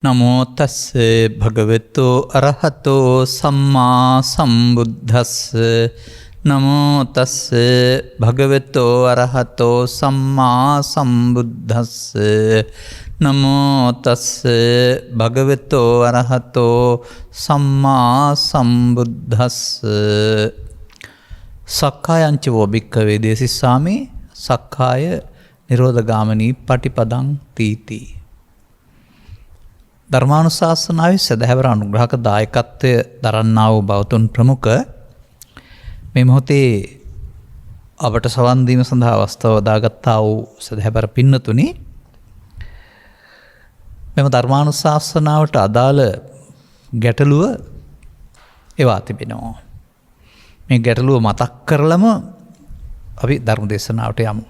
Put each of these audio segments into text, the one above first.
නමෝ තස්ස භගවතු අරහතෝ සම්මා සම්බුද්දස්ස නමෝ තස්ස භගවතු අරහතෝ සම්මා සම්බුද්දස්ස නමෝ තස්ස භගවතු අරහතෝ සම්මා සම්බුද්දස්ස සක්කායං ච වෝ භික්ඛවේ දේසිස්සාමි සක්කාය නිරෝධගාමිනී පටිපදං තීති. ධර්මානුශාසනාවේ සදහැවර අනුග්‍රහක දායකත්වය දරන්නා වූ බෞතුන් ප්‍රමුඛ මේ මොහොතේ අපට සවන් දීම සඳහා අවස්ථාව දාගත්තා වූ සදහැවර පින්නතුනි, මෙම ධර්මානුශාසනාවට අදාළ ගැටලුව එවා තිබෙනවා. මේ ගැටලුව මතක් කරලම අපි ධර්ම දේශනාවට යමු.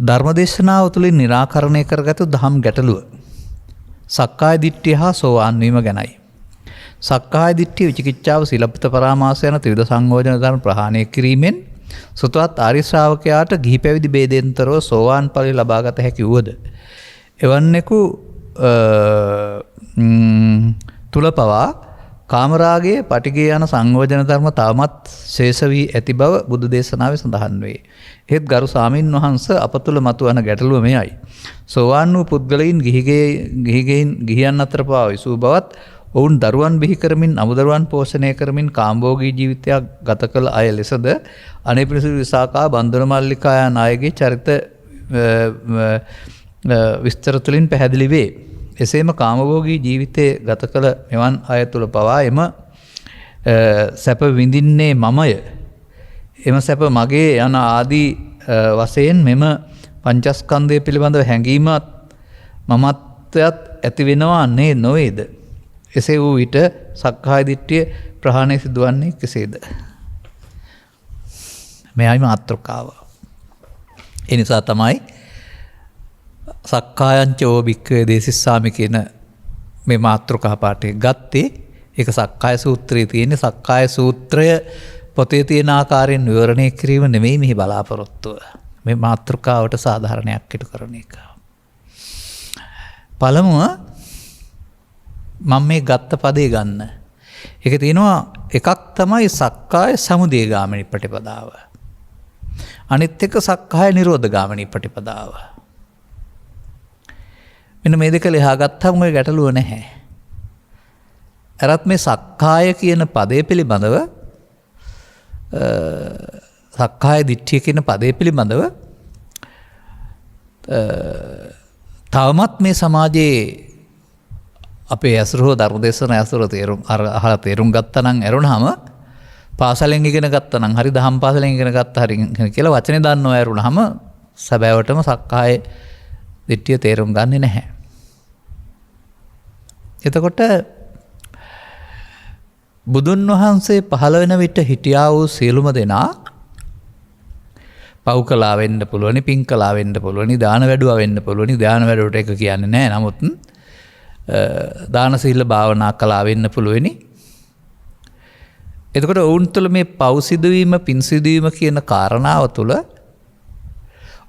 ධර්ම දේශනාව තුළින් නිරාකරණය කරගතු දහම් ගැටලුව සක්කාය දිට්ඨිය හා සෝවාන් වීම ගැනයි. සක්කාය දිට්ඨිය, විචිකිච්ඡාව, සීලබ්බත පරාමාස යන ත්‍රිවිධ සංයෝජන ධර්ම ප්‍රහාණය කිරීමෙන් සුතවත් ආර්ය ශ්‍රාවකයාට ගිහි පැවිදි ભેදෙන්තරව සෝවාන් ඵලය ලබාගත හැකි වුවද, එවන්නෙකු තුල පවා කාමරාගයේ පටිඝය යන සංයෝජන ධර්ම තවමත් ශේෂ වී ඇති බව බුදු දේශනාවේ සඳහන් වේ. එහෙත් ගරු ස්වාමින් වහන්සේ අප තුළ මතුවන ගැටලුව මෙයයි. සෝවාන් වූ පුද්ගලයින් ගිහියන් අතර පවා විසූ බවත්, ඔවුන් දරුවන් බිහි කරමින් අමුදරුවන් පෝෂණය කරමින් කාම්භෝගී ජීවිතයක් ගත කළ අය ලෙසද අනේපිරිසිදු විසාකා, බන්දුන මල්ලිකා යන අයගේ චරිත විස්තර තුළින් පැහැදිලි වේ. එසේම කාමභෝගී ජීවිතය ගත කළ මෙවන් අය තුළ පවා එම සැප විඳින්නේ මමය, එම සැප මගේ යන ආදී වශයෙන් මෙම පංචස්කන්ධය පිළිබඳව හැඟීමත් මමත්වයත් ඇති වෙනවා නේ නොවේද? එසේ වූ විට සක්කාය දිට්ඨිය ප්‍රහාණය සිදුවන්නේ කෙසේද? මෙයයි මාතෘකාව. ඒ නිසා තමයි සක්කායං ච වෝ භික්ඛවේ දේසිස්සාමි කියන මේ මාතෘකා පාඨය ගත්තේ. ඒක සක්කාය සූත්‍රයේ තියෙන. සක්කාය සූත්‍රය පොතේ තියෙන ආකාරයෙන් විවරණය කිරීම නෙමෙයි මෙහි බලාපොරොත්තුව. මේ මාතෘකාවට සාධාරණයක් ඉටු කරන එක. පළමුව මම මේ ගත්ත පදේ ගන්න. ඒක තියෙනවා එකක් තමයි සක්කාය සමුදයගාමිනී ප්‍රතිපදාව. අනිත් එක සක්කාය නිරෝධගාමිනී ප්‍රතිපදාව. මෙන්න මේ දෙක ලියා ගත්තම ඔය ගැටලුව නැහැ. අරත් මේ සක්කාය කියන පදේ පිළිබඳව, සක්කාය දිට්ඨිය කියන පදේ පිළිබඳව තවමත් මේ සමාජයේ අපේ ඇසුරෝ ධර්මදේශන ඇසුර අහලා තේරුම් ගත්තා නම්, ඇරුණාම පාසලෙන් ඉගෙන ගත්තා නම් හරි, දහම් පාසලෙන් ඉගෙන ගත්තා හරි කියලා වචනේ දන්නව ඇරුණාම සැබෑවටම සක්කාය දිට්ඨිය තේරුම් ගන්නේ නැහැ. එතකොට බුදුන් වහන්සේ පහළ වෙන විට හිටියා වූ සියලුම දෙනා පව් කළා වෙන්න පුළුවනි, පින් කළා වෙන්න පුළුවනි, දාන වැඩුවා වෙන්න පුළුවනි. දාන වැඩුවට එක කියන්නේ නැහැ. නමුත් දාන සීල භාවනා කළා වෙන්න පුළුවනි. එතකොට ඔවුන් තුළ මේ පව් සිදුවීම, පින් සිදුවීම කියන කාරණාව තුළ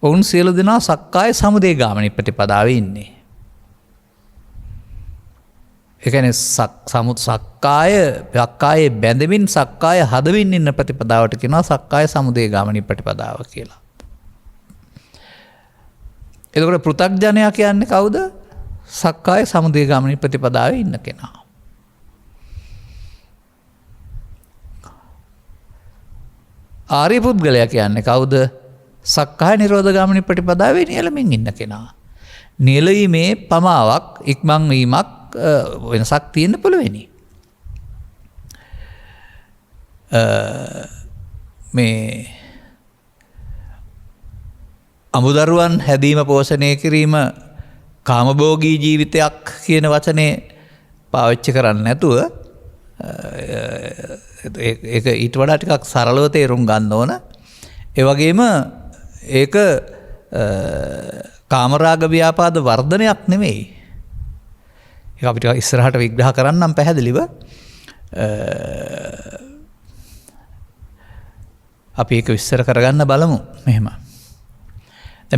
ඔවුන් සියලු දෙනා සක්කාය සමුදයගාමිනී ප්‍රතිපදාවේ ඉන්නේ. ඒ කියන්නේ සක්කායේ බැඳෙමින් සක්කාය හදමින් ඉන්න ප්‍රතිපදාවට කියනවා සක්කාය සමුදයගාමිනී ප්‍රතිපදාව කියලා. එතකොට පෘථග්ජනයා කියන්නේ කවුද? සක්කාය සමුදයගාමිනී ප්‍රතිපදාවේ ඉන්න කෙනා. ආර්ය පුද්ගලයා කියන්නේ කවුද? සක්කාය නිරෝධගාමිනී ප්‍රතිපදාවේ නියැලෙමින් ඉන්න කෙනා. නියැලීමේ පමාවක්, ඉක්මන් වීමක්, වෙනසක් තියෙන්න පුළුවනි. මේ අමුදරුවන් හැදීම, පෝෂණය කිරීම කාමභෝගී ජීවිතයක් කියන වචනේ පාවිච්චි කරන්නේ නැතුව ඒක ඊට වඩා ටිකක් සරලව තේරුම් ගන්න ඕන. ඒ වගේම ඒක කාමරාග ව්‍යාපාද වර්ධනයක් නෙමෙයි. ඒක අපිට ඉස්සරහට විග්‍රහ කරන්නම් පැහැදිලිව. අපි ඒක විස්තර කරගන්න බලමු. මෙහෙම.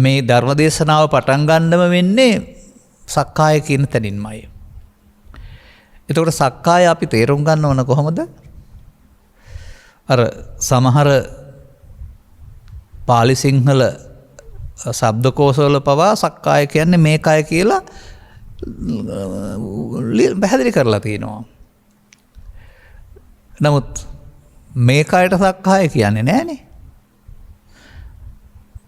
මේ ධර්ම දේශනාව පටන් ගන්නම වෙන්නේ සක්කාය කියන තැනින්මයි. එතකොට සක්කාය අපි තේරුම් ගන්න ඕන කොහොමද? අර සමහර පාලි සිංහල ශබ්දකෝෂවල පවා සක්කාය කියන්නේ මේකයි කියලා පැහැදිලි කරලා තියෙනවා. නමුත් මේකයට සක්කාය කියන්නේ නැහනේ.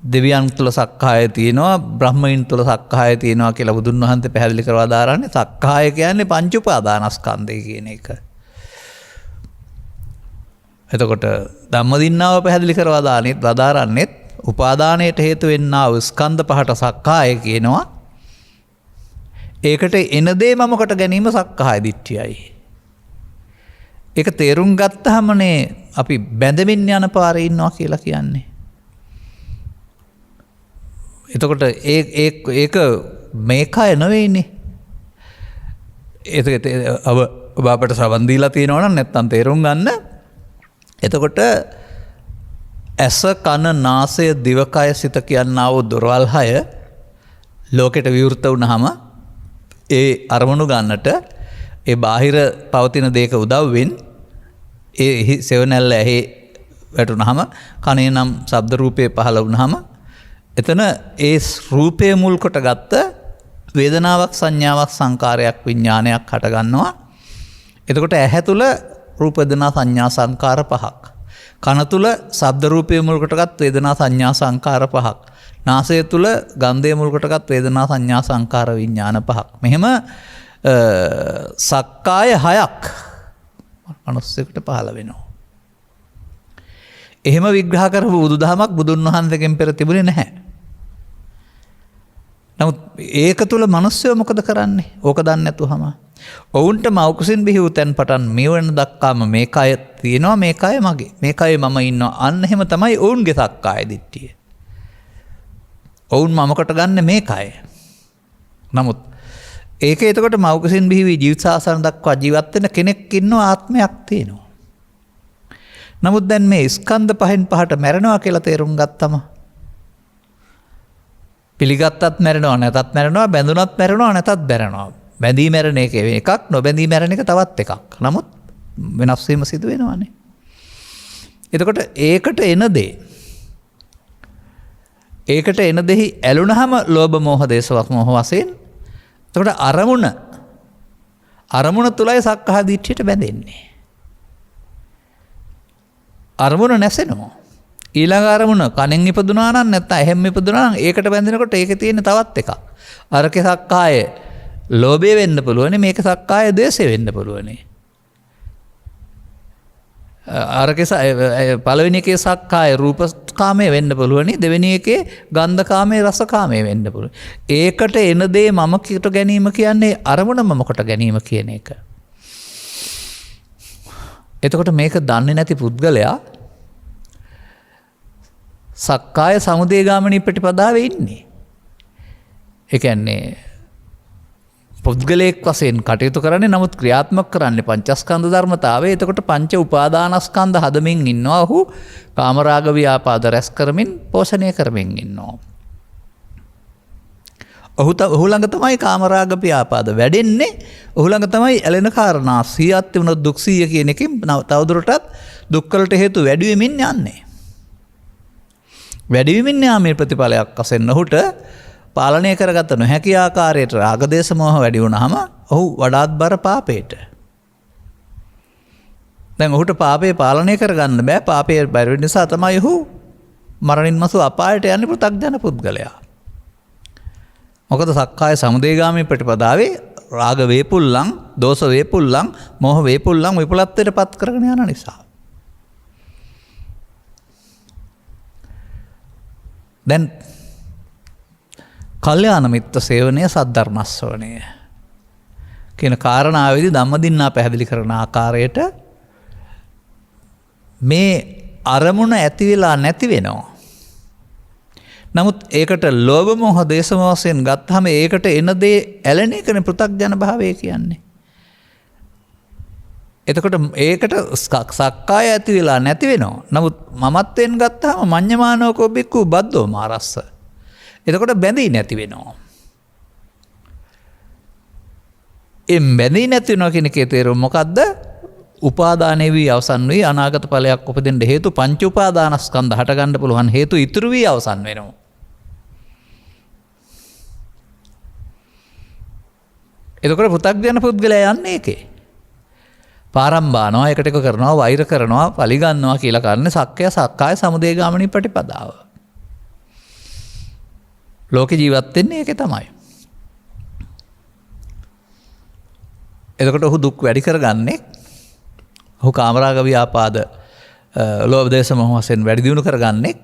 දෙවියන් තුළ සක්කාය තියෙනවා, බ්‍රහ්මයින් තුළ සක්කාය තියෙනවා කියලා බුදුන් වහන්සේ පැහැදිලි කරලා දාරන්නේ. සක්කාය කියන්නේ පංච උපාදානස්කන්ධය කියන එක. එතකොට ධම්මදින්නාව පැහැදිලි කරලා දාරන්නේත් උපාදානයට හේතු වෙන්නා වූ ස්කන්ධ පහට සක්කාය කියනවා. ඒකට එන දේ මමකට ගැනීම සක්කාය දිට්ඨියයි. ඒක තේරුම් ගත්තාමනේ අපි බැඳමින් යන පාරේ ඉන්නවා කියලා කියන්නේ. එතකොට ඒක මේකය නෙවෙයිනේ. ඒක ඔබ අපට සවන් දීලා තියෙනවා නම් නැත්තම් තේරුම් ගන්න. එතකොට ඇස කන නාසය දිවකය සිත කියනා වූ දොරවල් 6 ලෝකෙට විවෘත වුණාම ඒ අරමුණු ගන්නට ඒ බාහිර පවතින දේක උදව්වෙන් ඒ සෙවණැල්ල ඇහි වැටුණාම කනේ නම් ශබ්ද රූපේ පහළ වුණාම එතන ඒ රූපය මුල් කොට ගත්ත වේදනාවක් සංඥාවක් සංකාරයක් විඥානයක් හට ගන්නවා. එතකොට ඇහැ තුල රූප වේදනා සංඥා සංකාර පහක්. කන තුල ශබ්ද රූපය මුල් කොටගත් වේදනා සංඥා සංකාර පහක්. නාසය තුල ගන්ධය මුල් කොටගත් වේදනා සංඥා සංකාර විඥාන පහක්. මෙහෙම සක්කාය 6ක් මනුස්සයෙකුට පහළ වෙනවා. එහෙම විග්‍රහ කරපු බුදුදහමක් බුදුන් වහන්සේගෙන් පෙර තිබුණේ නැහැ. නමුත් ඒක තුල මිනිස්සු මොකද කරන්නේ? ඕක දන්නේ නැතුවම ඔවුන්ට මෞකසින් බිහි වූ තැන් පටන් මෙවන දක්වාම මේකය තියෙනවා, මේකය මගේ, මේකය මම ඉන්නවා. අන්න එහෙම තමයි ඔවුන්ගේ සක්කාය දිට්ඨිය. ඔවුන් මමකට ගන්න මේකය. නමුත් ඒක එතකොට මෞකසින් බිහි වී ජීවිත සාසන දක්වා ජීවත් වෙන කෙනෙක් ඉන්නවා, ආත්මයක් තියෙනවා. නමුත් දැන් මේ ස්කන්ධ පහෙන් පහට මැරෙනවා කියලා තේරුම් ගත්තම පිළිගත්තත් මැරෙනවා, නැතත් මැරෙනවා, බැඳුනත් මැරෙනවා, නැතත් බැරෙනවා. බැඳී මැරෙන එක එකක්, නොබැඳී මැරෙන එක තවත් එකක්. නමුත් වෙනස් වීම සිදු වෙනවානේ. එතකොට ඒකට එන දෙහි ඇලුනහම ලෝභ මෝහ දේශවත් මෝහ වශයෙන් එතකොට අරමුණ තුලයි සක්කාය දිට්ඨියට බැඳෙන්නේ. අරමුණ නැසෙනවා. ඊළඟ අරමුණ කනෙන් ඉපදුනා නම් නැත්නම් ඇහෙන් ඉපදුනා නම් ඒකට බැඳෙනකොට ඒකේ තියෙන තවත් එකක්. අරකේ සක්කාය ලෝභය වෙන්න පුළුවන්, මේක සක්කාය ද්වේෂය වෙන්න පුළුවන්. අරකේ පළවෙනි එකේ සක්කාය රූපකාමයේ වෙන්න පුළුවන්, දෙවෙනි එකේ ගන්ධකාමයේ රසකාමයේ වෙන්න පුළුවන්. ඒකට එන දේ මම කට ගැනීම කියන්නේ අරමුණ මම කොට ගැනීම කියන එක. එතකොට මේක දන්නේ නැති පුද්ගලයා සක්කාය සමුදය ගාමිනී ප්‍රතිපදාවේ ඉන්නේ. ඒ කියන්නේ පුද්ගලයෙක් වශයෙන් කටයුතු කරන්නේ, නමුත් ක්‍රියාත්මක කරන්නේ පංචස්කන්ධ ධර්මතාවය. එතකොට පංච උපාදානස්කන්ධ හදමින් ඉන්නවා. ඔහු කාමරාග ව්‍යාපාද රැස් කරමින් පෝෂණය කරමින් ඉන්නවා. ඔහු ළඟ තමයි කාමරාග ව්‍යාපාද වැඩෙන්නේ. ඔහු ළඟ තමයි ඇලෙන කාරණා 100ක් තිබුණොත් දුක් 100 කියන එකෙන් තවදුරටත් දුක් වලට හේතු වැඩි වෙමින් යන්නේ. වැඩි වෙමින් යාමේ ප්‍රතිඵලයක් වශයෙන් ඔහුට පාලනය කරගත නොහැකි ආකාරයට රාග දේශ මොහ වැඩි වුණාම ඔහු වඩාත් බර පාපයට. දැන් ඔහුට පාපේ පාලනය කරගන්න බෑ. පාපයේ බැරි වෙන නිසා තමයි ඔහු මරණින් මසු අපායට යන්නේ පෘථග්ජන පුද්ගලයා. මොකද සක්කාය සමුදයගාමී ප්‍රතිපදාවේ රාග වේපුල්ලං, දෝෂ වේපුල්ලං, මෝහ වේපුල්ලං විපලත්වයට පත් කරගෙන යන නිසා. දැන් කල්යාණ මිත්‍ර සේවනය, සද්ධර්ම ශ්‍රවණය කියන කාරණාවේදී ධම්මදින්නා පැහැදිලි කරන ආකාරයට මේ අරමුණ ඇති වෙලා නැති වෙනවා. නමුත් ඒකට ලෝභ මොහ දේශ මොහ වශයෙන් ගත්තාම ඒකට එන දේ ඇලෙන එකනේ පෘථග්ජන භාවය කියන්නේ. එතකොට ඒකට සක්කාය ඇති වෙලා නැති වෙනවා. නමුත් මමත්වෙන් ගත්තාම මඤ්ඤමානෝකෝ බික්ඛු බද්දෝ මාරස්ස. එතකොට බැඳී නැති වෙනවා. ඒ බැඳී නැති වෙනවා කියන එකේ තේරුම මොකද්ද? උපාදානයේ වී අවසන් වී අනාගත ඵලයක් උපදින්න හේතු පංච උපාදානස්කන්ධ හට ගන්න පුළුවන් හේතු ඉතුරු වී අවසන් වෙනවා. එතකොට පෘථග්ජන පුද්ගලයා යන්නේ ඒකේ. පාරම්බානවා, එකට එක කරනවා, වෛර කරනවා, පලිගන්නවා කියලා කරන්නේ සක්කාය සමුදය ගාමිනී ප්‍රතිපදාව. ලෝකේ ජීවත් වෙන්නේ ඒකේ තමයි. එතකොට ඔහු දුක් වැඩි කරගන්නේ ඔහු කාමරාග ව්‍යාපාද ලෝභ දේශ මොහ වශයෙන් වැඩි දියුණු කරගන්නේ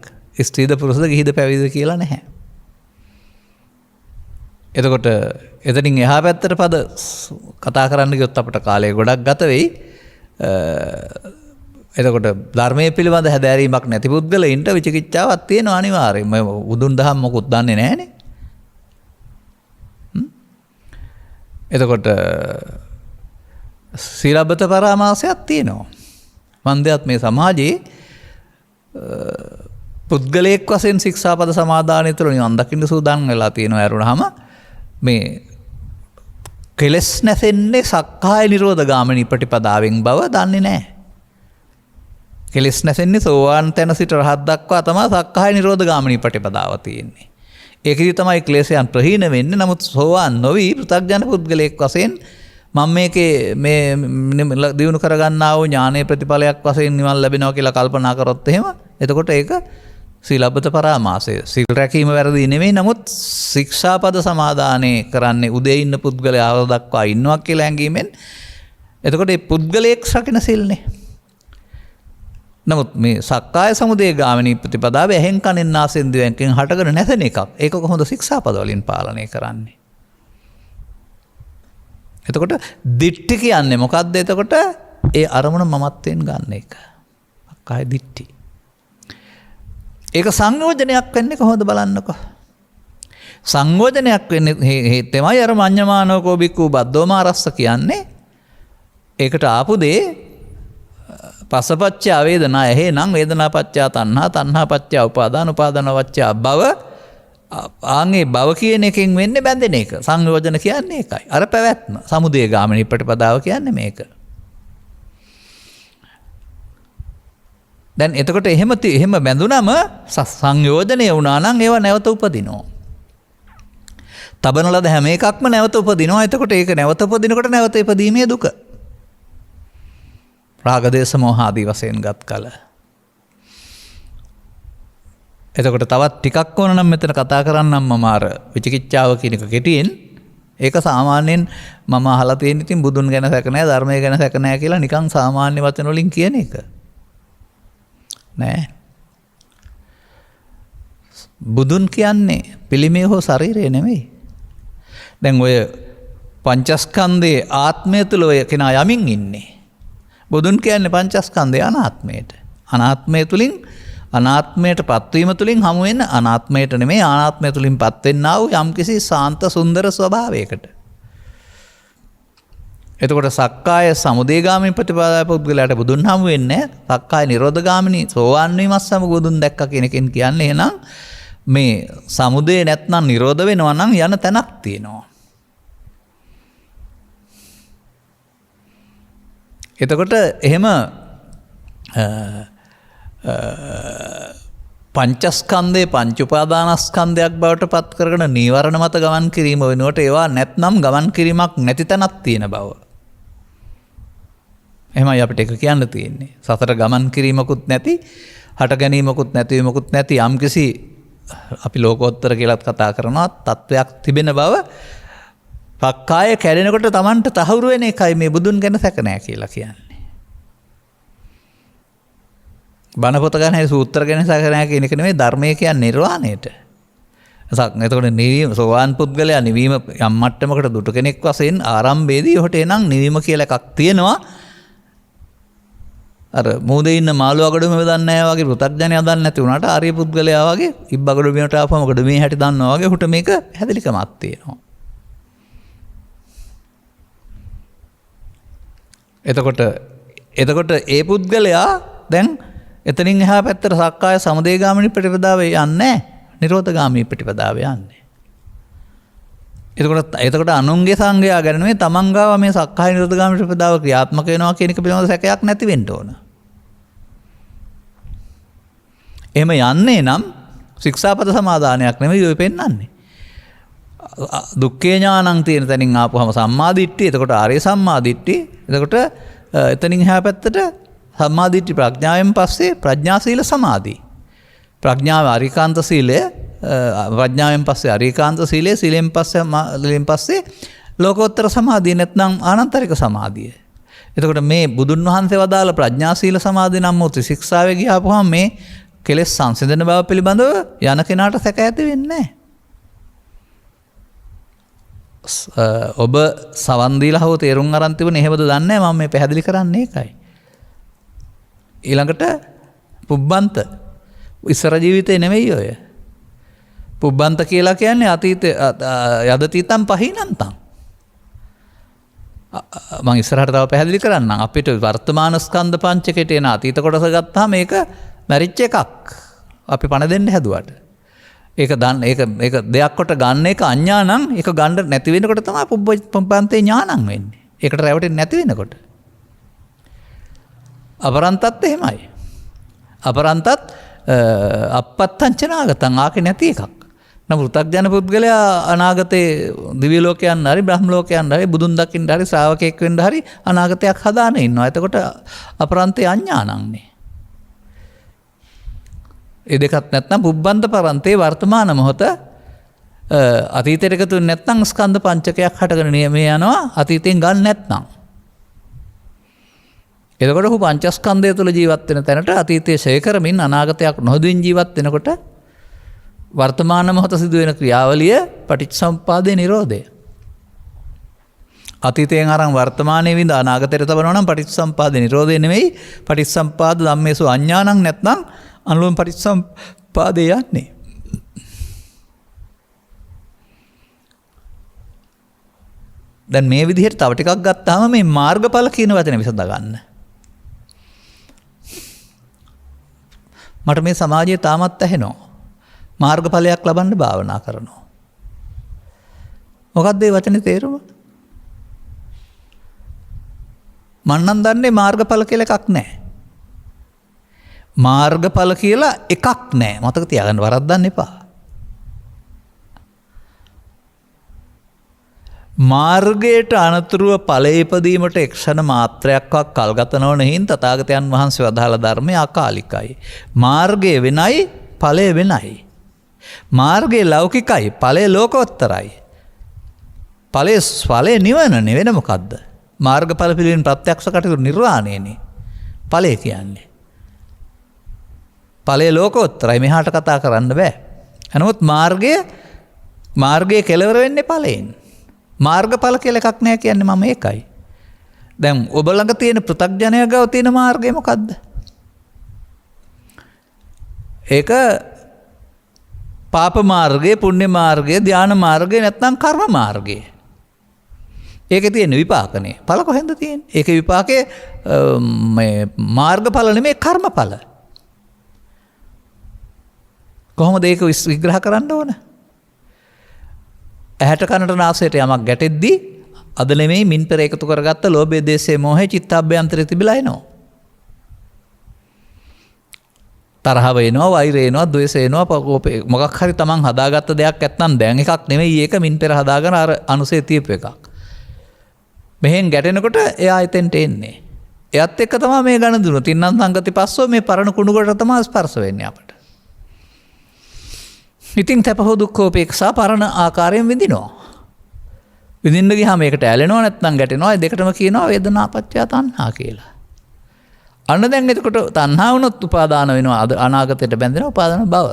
ස්ත්‍රීද පුරුෂද ගිහිද පැවිදිද කියලා නැහැ. එතකොට එතනින් එහා පැත්තට පද කතා කරන්න ගියොත් අපට කාලය ගොඩක් ගත වෙයි. එතකොට ධර්මයේ පිළිබඳ හැදෑරීමක් නැති පුද්ගලයින්ට විචිකිච්ඡාවක් තියෙනවා අනිවාර්යයෙන්ම. බුදුන් දහම් මොකුත් දන්නේ නැහනේ. එතකොට සීලබ්බත පරාමාසයක් තියෙනවා. මන්දයත් මේ සමාජයේ පුද්ගලයෙක් වශයෙන් ශික්ෂාපද සමාදානය තුළ නිවන් දකින්න සූදානම් වෙලා තියෙනවා. ඇරුණාම මේ කෙලස් නැසෙන්නේ සක්කාය නිරෝධ ගාමිනී ප්‍රතිපදාවෙන් බව දන්නේ නැහැ. කෙලස් නැසෙන්නේ සෝවාන් තැන සිට රහත් දක්වා තමයි සක්කාය නිරෝධ ගාමිනී ප්‍රතිපදාව තියෙන්නේ. ඒකදී තමයි ක්ලේශයන් ප්‍රහීන වෙන්නේ. නමුත් සෝවාන් නොවි පෘථග්ජන පුද්ගලයෙක් වශයෙන් මම මේකේ මේ දියුණු කරගන්නා වූ ඥානීය ප්‍රතිඵලයක් වශයෙන් නිවන් ලැබෙනවා කියලා කල්පනා කරොත් එහෙම එතකොට ඒක සීලබ්බත පරාමාසය. සීල් රැකීම වැරදි නෙමෙයි. නමුත් ශික්ෂාපද සමාදානය කරන්නේ උදේ ඉන්න පුද්ගලයා ආව දක්වා ඉන්නවා කියලා හැඟීමෙන් එතකොට ඒ පුද්ගලයෙක් රකින්න සීල්නේ. නමුත් මේ සක්කාය සමුදය ගාමිනී ප්‍රතිපදාව එහෙන් කනෙන් නාසෙන් දිවෙන්කෙන් හටගෙන නැසෙන එකක්. ඒක කොහොමද ශික්ෂාපද වලින් පාලනය කරන්නේ? එතකොට දිට්ඨි කියන්නේ මොකක්ද? එතකොට ඒ අරමුණ මමත්වෙන් ගන්න එක. සක්කාය දිට්ඨි. ඒක සංයෝජනයක් වෙන්නේ කොහොමද බලන්නකෝ. සංයෝජනයක් වෙන්නේ තමයි අර මඤ්ඤමානෝකෝ බික්ඛු බද්දෝමාරස්ස කියන්නේ. ඒකට ආපු දේ පස්සපච්චය වේදනා එහෙනම් වේදනාපච්චය තණ්හා තණ්හාපච්චය උපාදාන උපාදානපච්චය භව ආන්ගේ භව කියන එකෙන් වෙන්නේ බැඳෙන එක. සංයෝජන කියන්නේ ඒකයි. අර පැවැත්ම සමුදය ගාමිනී ප්‍රතිපදාව කියන්නේ මේක. දැන් එතකොට එහෙම බැඳුනම සංයෝජනය වුණා නම් ඒව නැවත උපදිනවා. තබන ලද හැම එකක්ම නැවත උපදිනවා. එතකොට ඒක නැවත උපදිනකොට නැවත ඉපදීමේ දුක. රාග දේශ මොහ ආදී වශයෙන් ගත් කල. එතකොට තවත් ටිකක් ඕන නම් මෙතන කතා කරන්නම් මම අර විචිකිච්ඡාව කියන එක කෙටියෙන්. ඒක සාමාන්‍යයෙන් මම අහලා තියෙන ඉතින් බුදුන් ගැන සැක නැහැ, ධර්මය ගැන සැක නැහැ කියලා නිකන් සාමාන්‍ය වචන වලින් කියන එක. නෑ. බුදුන් කියන්නේ පිළිමේ හෝ ශරීරය නෙමෙයි. දැන් ඔය පංචස්කන්ධයේ ආත්මය තුල ඔය කෙනා යමින් ඉන්නේ. බුදුන් කියන්නේ පංචස්කන්ධයේ අනාත්මයට. අනාත්මය තුලින් අනාත්මයට පත්වීම තුලින් හමු වෙන අනාත්මයට නෙමෙයි ආනාත්මය තුලින් පත් වෙන්නා වූ යම්කිසි සාන්ත සුන්දර ස්වභාවයකට. එතකොට සක්කාය සමුදයගාමිනී ප්‍රතිපදාව පුද්ගලයාට බුදුන් හමු වෙන්නේ සක්කාය නිරෝධගාමිනී සෝවාන් වීමත් සමග බුදුන් දැක්කා කියන එකෙන් කියන්නේ එහෙනම් මේ සමුදය නැත්නම් නිරෝධ වෙනවා නම් යන තැනක් තියෙනවා. එතකොට එහෙම පංචස්කන්ධේ පංච උපාදානස්කන්ධයක් බවට පත් කරගෙන නීවරණ මත ගමන් කිරීම වෙනුවට ඒවා නැත්නම් ගමන් කිරීමක් නැති තැනක් තියෙන බව. එහෙමයි අපිට ඒක කියන්න තියෙන්නේ. සතර ගමන් කිරීමකුත් නැති, හට ගැනීමකුත් නැතිවීමකුත් නැති යම්කිසි අපි ලෝකෝත්තර කියලාත් කතා කරනවා තත්වයක් තිබෙන බව. පක්කාය කැඩෙනකොට Tamanට තහවුරු වෙන එකයි මේ බුදුන් ගැන සැක නැහැ කියලා කියන්නේ. බණ පොත ගැන සූත්‍ර ගැන සැක නැහැ කියන එක නෙමෙයි ධර්මය කියන්නේ නිර්වාණයට. එතකොට නිවීම සෝවාන් පුද්ගලයා නිවීම යම් මට්ටමකට දුටු කෙනෙක් වශයෙන් ආරම්භයේදී ඔහුට එනං නිවීම කියලා එකක් තියෙනවා. අර මෝදේ ඉන්න මාළු අගඩුවම දන්නේ නැහැ වගේ පෘථග්ජනයා දන්නේ නැති වුණාට ආර්ය පුද්ගලයා වගේ ඉබ්බගඩු බිමට ආපුවම මොකද මේ හැටි දන්නවා වගේ ඔහුට මේක හැදලිකමක් තියෙනවා. එතකොට ඒ පුද්ගලයා දැන් එතනින් එහා පැත්තට සක්කාය සමුදයගාමිනී ප්‍රතිපදාවේ යන්නේ නිරෝධගාමී ප්‍රතිපදාවේ යන්නේ. එතකොට අනුන්ගේ සංගයා ගැන නෙමෙයි තමන් ගාව මේ සක්කාය නිරෝධගාමී ප්‍රතිපදාව ක්‍රියාත්මක වෙනවා කියන එක පිළිබඳව සැකයක් නැති වෙන්න ඕන. එහෙම යන්නේ නම් ශික්ෂාපද සමාදානයක් නෙමෙයි ඔය පෙන්වන්නේ. දුක්ඛේ ඥානං තියෙන තැනින් ආපුවම සම්මාදිට්ඨිය. එතකොට ආර්ය සම්මාදිට්ඨිය. එතකොට එතනින් එහා පැත්තට සම්මාදිට්ඨි ප්‍රඥාවෙන් පස්සේ ප්‍රඥා සීල සමාධි. ප්‍රඥාව අරිකාන්ත සීලය, ප්‍රඥාවෙන් පස්සේ අරිකාන්ත සීලය, සීලෙන් පස්සේ ලෝකෝත්තර සමාධිය නැත්නම් ආනන්තරික සමාධිය. එතකොට මේ බුදුන් වහන්සේ වදාළ ප්‍රඥා සීල සමාධි නම් වූ ත්‍රිශික්ෂාවේ ගියාපුවම මේ කෙලෙස් සංසිඳන බව පිළිබඳව යන කෙනාට සැක ඇති වෙන්නේ නැහැ. ඔබ සවන් දීලා හව තේරුම් අරන් තිබුණේ එහෙමද දන්නේ නැහැ. මම මේ පැහැදිලි කරන්නේ ඒකයි. ඊළඟට පුබ්බන්ත ඉස්සර ජීවිතේ නෙමෙයි ඔය. පුබ්බන්ත කියලා කියන්නේ අතීත යදතීතම් පහිනන්තම්. මම ඉස්සරහට තව පැහැදිලි කරන්නම්. අපිට වර්තමාන ස්කන්ධ පංචකයට එන අතීත කොටස ගත්තාම ඒක මැරිච්ච එකක්. අපි පණ දෙන්න හැදුවට. ඒක දෙයක් කොට ගන්න එක අඥා නම් ඒක ගන්න නැති වෙනකොට තමයි පුබ්බන්තේ ඥානං වෙන්නේ. ඒකට රැවටෙන්නේ නැති වෙනකොට. අපරන්තත් එහෙමයි. අපරන්තත් අපත්තංචනාගතං ආකේ නැති එකක්. නමුත් පෘථග්ජන පුද්ගලයා අනාගතේ දිව්‍ය ලෝකයන් හරි බ්‍රහ්ම ලෝකයන් හරි බුදුන් දකින්න හරි ශ්‍රාවකෙක් වෙන්න හරි අනාගතයක් හදාන ඉන්නවා. එතකොට අපරන්තේ අඥානංනේ. ඒ දෙකත් නැත්නම් පුබ්බන්ත පරන්තේ වර්තමාන මොහොත අතීතයට එකතු වෙන්නේ නැත්නම් ස්කන්ධ පංචකයක් හටගෙන නියමේ යනවා අතීතයෙන් ගන්න නැත්නම්. එතකොට ඔහු පංචස්කන්ධය තුළ ජීවත් වෙන තැනට අතීතයේ ඡය කරමින් අනාගතයක් නොහොදින් ජීවත් වෙනකොට වර්තමාන මොහොත සිදුවෙන ක්‍රියාවලිය පටිච්චසමුප්පාදේ නිරෝධය. අතීතයෙන් අරන් වර්තමානයේ විඳ අනාගතයට තබනවා නම් පටිච්චසමුප්පාදේ නිරෝධය නෙමෙයි පටිච්චසමුප්පාද ධම්මේසු අඥානං නැත්නම් අනුලෝම පටිච්චසමුප්පාදේ යන්නේ. දැන් මේ විදිහට තව ටිකක් ගත්තාම මේ මාර්ගඵල කියන වචනේ විසඳ ගන්න. මට මේ සමාජයේ තාමත් ඇහෙනවා. මාර්ගඵලයක් ලබන්න භාවනා කරනවා. මොකක්ද මේ වචනේ තේරුම? මම නම් දන්නේ මාර්ගඵල කියලා එකක් නැහැ. මාර්ගඵල කියලා එකක් නැහැ. මතක තියාගන්න වරද්දන්න එපා. මාර්ගයට අනතුරුව ඵලයේ ඉපදීමට එක්ෂණ මාත්‍රයක්වත් කල්ගත නොවන හින්දා තථාගතයන් වහන්සේ වදාළ ධර්මය අකාලිකයි. මාර්ගය වෙනයි ඵලය වෙනයි. මාර්ගය ලෞකිකයි ඵලය ලෝකෝත්තරයි. ඵලය නිවන නෙවෙන මොකද්ද? මාර්ගඵල පිළිවෙලින් ප්‍රත්‍යක්ෂ කටයුතු නිර්වාණයනේ. ඵලය කියන්නේ. ඵලය ලෝකෝත්තරයි මෙහාට කතා කරන්න බෑ. නමුත් මාර්ගයේ කෙලවර වෙන්නේ ඵලයෙන්. මාර්ගඵල කියලා එකක් නැහැ කියන්නේ මම ඒකයි. දැන් ඔබ ළඟ තියෙන පෘථග්ජනය ගාව තියෙන මාර්ගය මොකද්ද? ඒක පාප මාර්ගය, පුණ්‍ය මාර්ගය, ධාන මාර්ගය නැත්නම් කර්ම මාර්ගය. ඒකේ තියෙන විපාකනේ. ඵල කොහෙන්ද තියෙන්නේ? ඒකේ විපාකේ මේ මාර්ගඵල නෙමෙයි කර්මඵල. කොහොමද ඒක විග්‍රහ කරන්න ඕන? ඇහැට කනට නාසයට යමක් ගැටෙද්දී අද නෙමෙයි මින් පෙර එකතු කරගත්ත ලෝභය, දේශය, මෝහය චිත්තාභ්‍යන්තරේ තිබිලා එනවා. තරහ වෙනවා, වෛරය එනවා, ද්වේෂය එනවා, මොකක් හරි තමන් හදාගත්ත දෙයක් නැත්නම් දැන් එකක් නෙමෙයි ඒක මින් පෙර හදාගෙන අර අනුසය තියපු එකක්. මෙහෙන් ගැටෙනකොට එයා එතෙන්ට එන්නේ. එයත් එක්ක තමයි මේ ගණදුන තින්නම් සංගති පස්සෝ මේ පරණ කුණුකට තමයි ස්පර්ශ වෙන්නේ අපට. ඉතින් තපහෝ දුක්ඛෝ උපේක්ෂා පරණ ආකාරයෙන් විඳිනවා. විඳින්න ගියාම ඒකට ඇලෙනවා නැත්නම් ගැටෙනවා. ඒ දෙකටම කියනවා වේදනාපච්චය තණ්හා කියලා. අන්න දැන් එතකොට තණ්හා වුණොත් උපාදාන වෙනවා. අනාගතයට බැඳෙනවා උපාදාන භව.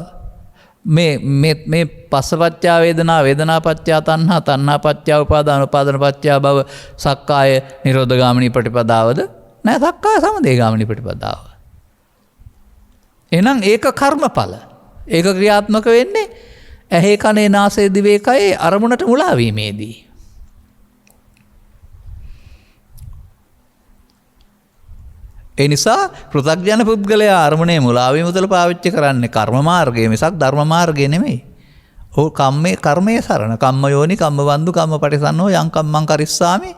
මේ පස්සපච්චය වේදනා, වේදනාපච්චය තණ්හා, තණ්හාපච්චය උපාදාන, උපාදානපච්චය භව සක්කාය නිරෝධගාමිනී ප්‍රතිපදාවද? නෑ සක්කාය සමුදයගාමිනී ප්‍රතිපදාව. එහෙනම් ඒක කර්මඵල. ඒක ක්‍රියාත්මක වෙන්නේ ඇහි කනේ නාසය දිවේ කයේ අරමුණට මුලා වීමේදී. ඒ නිසා පෘථග්ජන පුද්ගලයා අරමුණේ මුලා වීම තුළ පාවිච්චි කරන්නේ කර්ම මාර්ගය මිසක් ධර්ම මාර්ගය නෙමෙයි. ඕ කර්මයේ සරණ කම්ම යෝනි කම්ම වන්දු කම්ම පටිසන්නෝ යං කම්මං කරිස්සාමි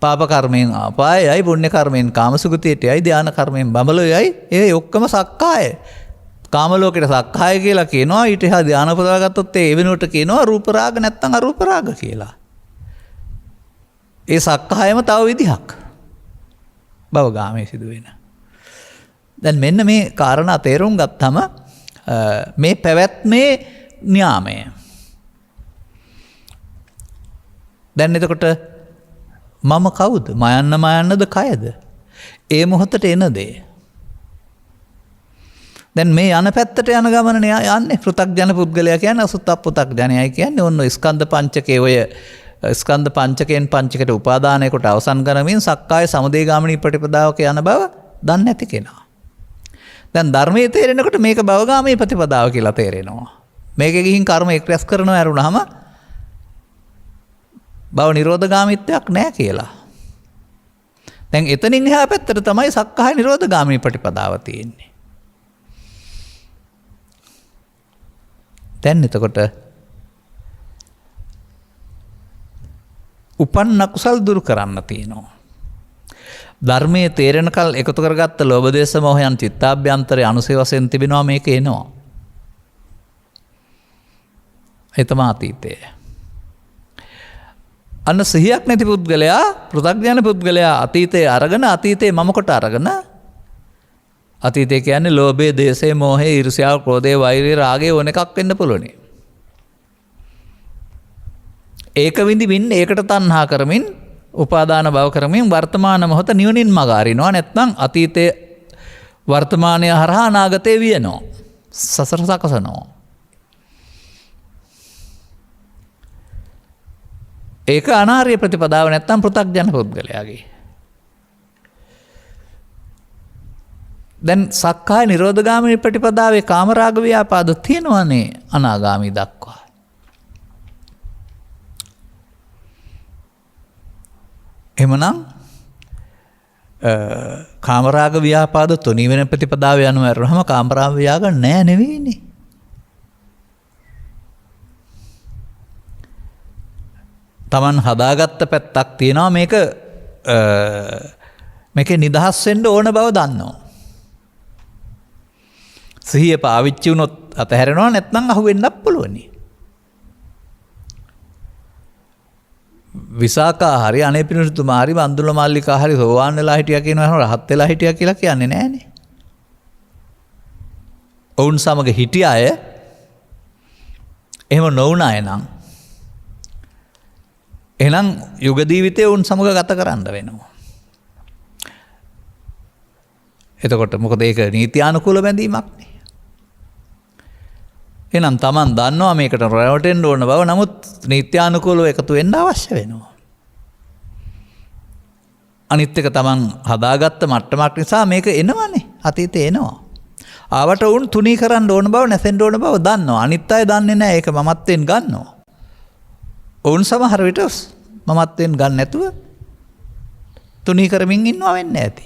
පාප කර්මයෙන් ආපායයි පුණ්‍ය කර්මයෙන් කාමසුගතියටයි ධාන කර්මයෙන් බඹලොයයි ඒ ඔක්කොම සක්කාය කාම ලෝකෙට සක්කාය කියලා කියනවා ඊට එහා ධාන උපදවා ගත්තොත් ඒ වෙනුවට කියනවා රූප රාග නැත්නම් අරූප රාග කියලා. ඒ සක්කායම තව විදිහක් භවගාමී සිදු වෙන. දැන් මෙන්න මේ කාරණා තේරුම් ගත්තම මේ පැවැත්මේ න්‍යාමය. දැන් එතකොට මම කවුද? මයන්නද කයද? ඒ මොහොතට එන දේ. දැන් මේ යන පැත්තට යන ගමනනේ යන්නේ. පෘථග්ජන පුද්ගලයා කියන්නේ අසුත්තප්පුතග්ජනයයි කියන්නේ ඔන්න ස්කන්ධ පංචකයේ ඔය ස්කන්ධ පංචකයෙන් පංචකට උපාදානය කොට අවසන් කරමින් සක්කාය සමුදය ගාමිනී ප්‍රතිපදාවක යන බව දන්නේ නැති කෙනා. දැන් ධර්මයේ තේරෙනකොට මේක භවගාමී ප්‍රතිපදාව කියලා තේරෙනවා. මේකේ ගිහින් කර්ම එක් රැස් කරනවා ඇරුණාම භව නිරෝධගාමීත්වයක් නැහැ කියලා. දැන් එතනින් එහා පැත්තට තමයි සක්කාය නිරෝධගාමී ප්‍රතිපදාව තියෙන්නේ. දැන් එතකොට උපන්න කුසල් දුරු කරන්න තියෙනවා. ධර්මයේ තේරෙනකල් එකතු කරගත්ත ලෝභ දේශ මොහයන් චිත්තාභ්‍යන්තරයේ අනුසය වශයෙන් තිබෙනවා මේක එනවා. ඒ තමයි අතීතය. අන්න සිහියක් නැති පුද්ගලයා පෘථග්ජන පුද්ගලයා අතීතයේ අරගෙන අතීතයේ මම කොට අරගෙන අතීතය කියන්නේ ලෝභය දේශය මොහය ඊර්ෂ්‍යාව ක්‍රෝධය වෛරය රාගය ඕන එකක් වෙන්න පුළුවන්. ඒක විඳින්න ඒකට තණ්හා කරමින් උපාදාන භව කරමින් වර්තමාන මොහොත නිවනින් මග අරිනවා නැත්නම් අතීතයේ වර්තමානය හරහා අනාගතේ වියනවා සසර සකසනවා. ඒක අනාර්ය ප්‍රතිපදාව නැත්නම් පෘථග්ජන පුද්ගලයාගේ. දැන් සක්කාය නිරෝධගාමී ප්‍රතිපදාවේ කාමරාග ව්‍යාපාද තියෙනවනේ අනාගාමී දක්වා. එමනම් කාමරාග ව්‍යාපාද තුනී වෙන ප්‍රතිපදාව යනු ඇරුණාම කාමරාග ව්‍යාග නෑ නෙවෙයිනේ. තමන් හදාගත්ත පැත්තක් තියෙනවා මේකේ නිදහස් වෙන්න ඕන බව දන්නවා. සිහිය පාවිච්චි වුණොත් අතහැරෙනවා නැත්නම් අහු වෙන්නත් පුළුවනි. විසාකා හරි අනේ පිණිසුතුමා හරි බන්දුල මල්ලිකා හරි සෝවාන් වෙලා හිටියා කියනවා රහත් වෙලා හිටියා කියලා කියන්නේ නෑනේ. ඔවුන් සමග හිටිය අය එහෙම නොවුන අය නම් එහෙනම් යුග ජීවිතේ උන් සමග ගත කරන්න වෙනවා. එතකොට මොකද ඒක නීත්‍යානුකූල බැඳීමක් නේ. එහෙනම් Taman දන්නවා මේකට රැවටෙන්න ඕන බව නමුත් නීත්‍යානුකූලව එකතු වෙන්න අවශ්‍ය වෙනවා. අනිත් එක Taman හදාගත්ත මට්ටමක් නිසා මේක එනවනේ අතීතේ එනවා. ආවට උන් තුනී කරන්න ඕන බව නැසෙන්න ඕන බව දන්නවා. අනිත් අය දන්නේ නැහැ ඒක මමත්වෙන් ගන්නවා. ඔවුන් සමහර විට මමත්වෙන් ගන්න නැතුව තුනී කරමින් ඉන්නවා වෙන්න ඇති.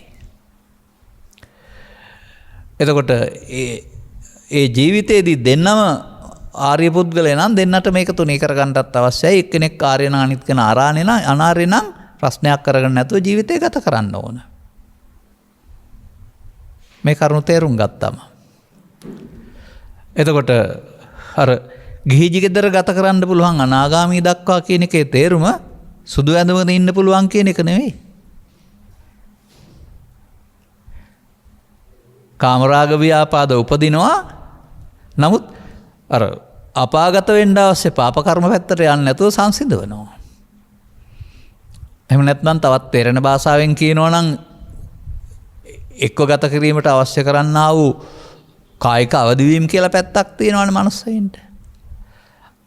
එතකොට ඒ ජීවිතයේදී දෙන්නම ආර්ය පුද්ගලයා නම් දෙන්නට මේක තුනී කරගන්නත් අවශ්‍යයි. එක්කෙනෙක් ආර්ය නම් අනිත් කෙනා අනාර්ය නම් ප්‍රශ්නයක් කරගන්න නැතුව ජීවිතය ගත කරන්න ඕන. මේ කරුණු තේරුම් ගත්තම එතකොට අර ගිහි ජීවිතය ගත කරන්න පුළුවන් අනාගාමී දක්වා කියන එකේ තේරුම සුදු ඇඳුමක ඉන්න පුළුවන් කියන එක නෙවෙයි. කාමරාග ව්‍යාපාද උපදිනවා. නමුත් අර අපාගත වෙන්න අවශ්‍ය පාප කර්ම පැත්තට යන්නේ නැතුව සංසිඳවනවා. එහෙම නැත්නම් තවත් තේරෙන භාෂාවෙන් කියනවා නම් එක්ව ගත කිරීමට අවශ්‍ය කරන්නා වූ කායික අවදිවීම කියලා පැත්තක් තියෙනවනේ මනුස්සයින්ට.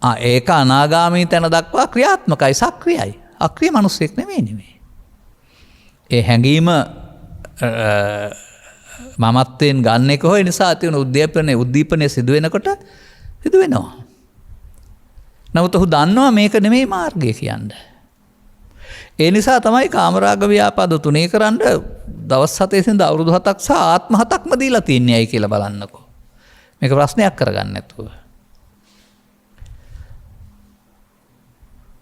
ඒක අනාගාමී තැන දක්වා ක්‍රියාත්මකයි සක්‍රියයි. අක්‍රිය මනුස්සයෙක් නෙමෙයි. ඒ හැඟීම මමත්වයෙන් ගන්න එක හොය නිසා ඇති වුණ උද්දීපනය සිදු වෙනකොට සිදු වෙනවා. නමුත් ඔහු දන්නවා මේක නෙමෙයි මාර්ගය කියන්නේ. ඒ නිසා තමයි කාමරාග ව්‍යාපාද තුනී කරන්න දවස් 7 සින්ද අවුරුදු 7ක් සහ ආත්ම 7ක්ම දීලා තියන්නේ ඇයි කියලා බලන්නකෝ. මේක ප්‍රශ්නයක් කරගන්න නැතුව.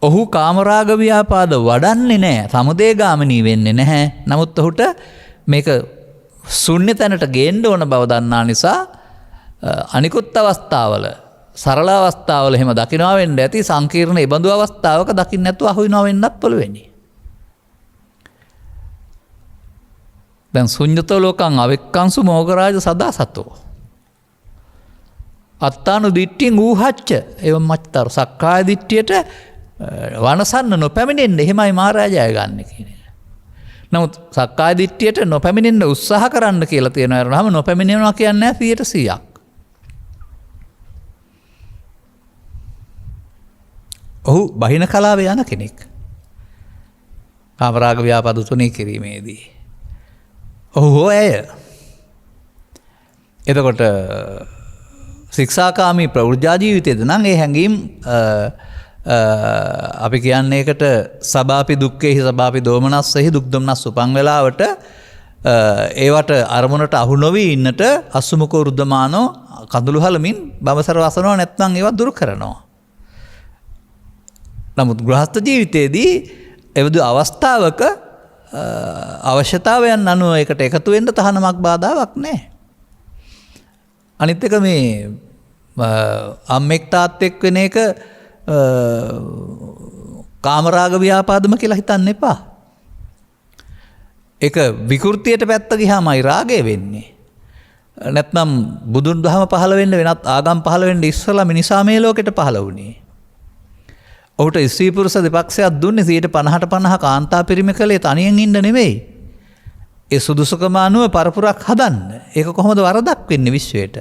ඔහු කාමරාග ව්‍යාපාද වඩන්නේ නැහැ. සමුදේගාමිනී වෙන්නේ නැහැ. නමුත් ඔහුට මේක ශුන්‍ය තැනට ගේන්න ඕන බව දන්නා නිසා අනිකුත් අවස්ථාවල සරල අවස්ථාවල එහෙම දකිනවා වෙන්න ඇති. සංකීර්ණ ඉබඳු අවස්ථාවක දකින්න නැතුව අහු වෙනවා වෙන්නත් පුළුවනි. දැන් ශුන්‍යතෝ ලෝකං අවෙක්කංසු මෝගරාජ සදා සතෝ අත්තානු දිට්ඨින් ඌහච්ච එවම් මච්තර සක්කාය දිට්ඨියට වනසන්න නොපැමිණෙන්න එහෙමයි මහරජය ගන්න කියන එක. නමුත් සක්කාය දිට්ඨියට නොපැමිණෙන්න උත්සාහ කරන්න කියලා තියෙනවා. ඒනම නොපැමිණෙනවා කියන්නේ 100%ක්. ඔහු බහින කලාවේ යන කෙනෙක්. කාමරාග ව්‍යාපාද තුනී කිරීමේදී. ඔහු හෝ ඇය. එතකොට ශික්ෂාකාමී ප්‍රවෘජා ජීවිතයේද නම් ඒ හැඟීම් අපි කියන්නේ එකට සබාපි දුක්ඛේහි සබාපි දෝමනස්සෙහි දුක් දුම්නස් උපන් වෙලාවට ඒවට අරමුණට අහු නොවි ඉන්නට අසුමුකෝ රුද්දමානෝ කඳුළු හලමින් බඹසර වසනවා නැත්නම් ඒවා දුරු කරනවා. නමුත් ගෘහස්ත ජීවිතයේදී එවදු අවස්ථාවක අවශ්‍යතාවයන් අනුව එකට එකතු වෙන්න තහනමක් බාධාවක් නැහැ. අනිත් එක මේ අම්මෙක් තාත්තෙක් වෙන එක කාමරාග ව්‍යාපාදම කියලා හිතන්න එපා. ඒක විකෘතියට පැත්ත ගියාමයි රාගය වෙන්නේ. නැත්නම් බුදුන් දහම පහළ වෙන්න වෙනත් ආගම් පහළ වෙන්න ඉස්සලා මිනිසා මේ ලෝකෙට පහළ වුණේ. ඔහුට ස්ත්‍රී පුරුෂ දෙපක්ෂයක් දුන්නේ 50% කාන්තා පිරිමි කලේ තනියෙන් ඉන්න නෙමෙයි. ඒ සුදුසුකම අනුව පරපුරක් හදන්න. ඒක කොහොමද වරදක් වෙන්නේ විශ්වයට?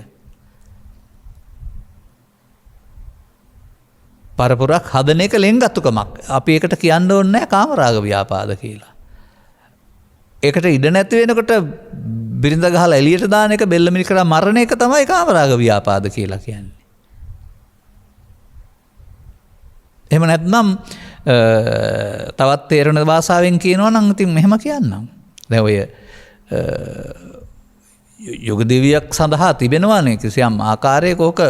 පරපුරක් හදන එක ලෙන්ගතුකමක්. අපි ඒකට කියන්න ඕනේ නැහැ කාමරාග ව්‍යාපාද කියලා. ඒකට ඉඩ නැති වෙනකොට බිරිඳ ගහලා එළියට දාන එක බෙල්ල මිලි කරලා මරණ එක තමයි කාමරාග ව්‍යාපාද කියලා කියන්නේ. එහෙම නැත්නම් තවත් තේරෙන භාෂාවෙන් කියනවා නම් ඉතින් මෙහෙම කියන්නම්. දැන් ඔය යුග දෙවියක් සඳහා තිබෙනවානේ කිසියම් ආකාරයක ඕක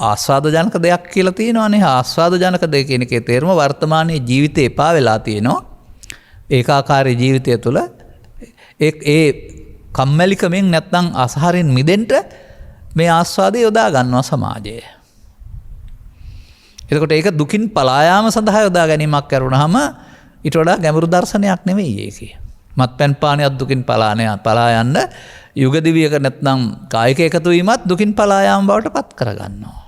ආස්වාද ජනක දෙයක් කියලා තියෙනවානේ. ආස්වාද ජනක දෙය කියන එකේ තේරුම වර්තමානයේ ජීවිතේ එපා වෙලා තියෙනවා. ඒකාකාරී ජීවිතය තුළ ඒ කම්මැලිකමෙන් නැත්නම් අසහරින් මිදෙන්න මේ ආස්වාදය යොදා ගන්නවා සමාජය. එතකොට ඒක දුකින් පලා යාම සඳහා යොදා ගැනීමක් කරුණාම ඊට වඩා ගැඹුරු දර්ශනයක් නෙවෙයි ඒකේ. මත්පැන් පානයක් දුකින් පලා යන්න යුග දිවියක නැත්නම් කායික එකතු වීමත් දුකින් පලා යාම බවට පත් කරගන්නවා.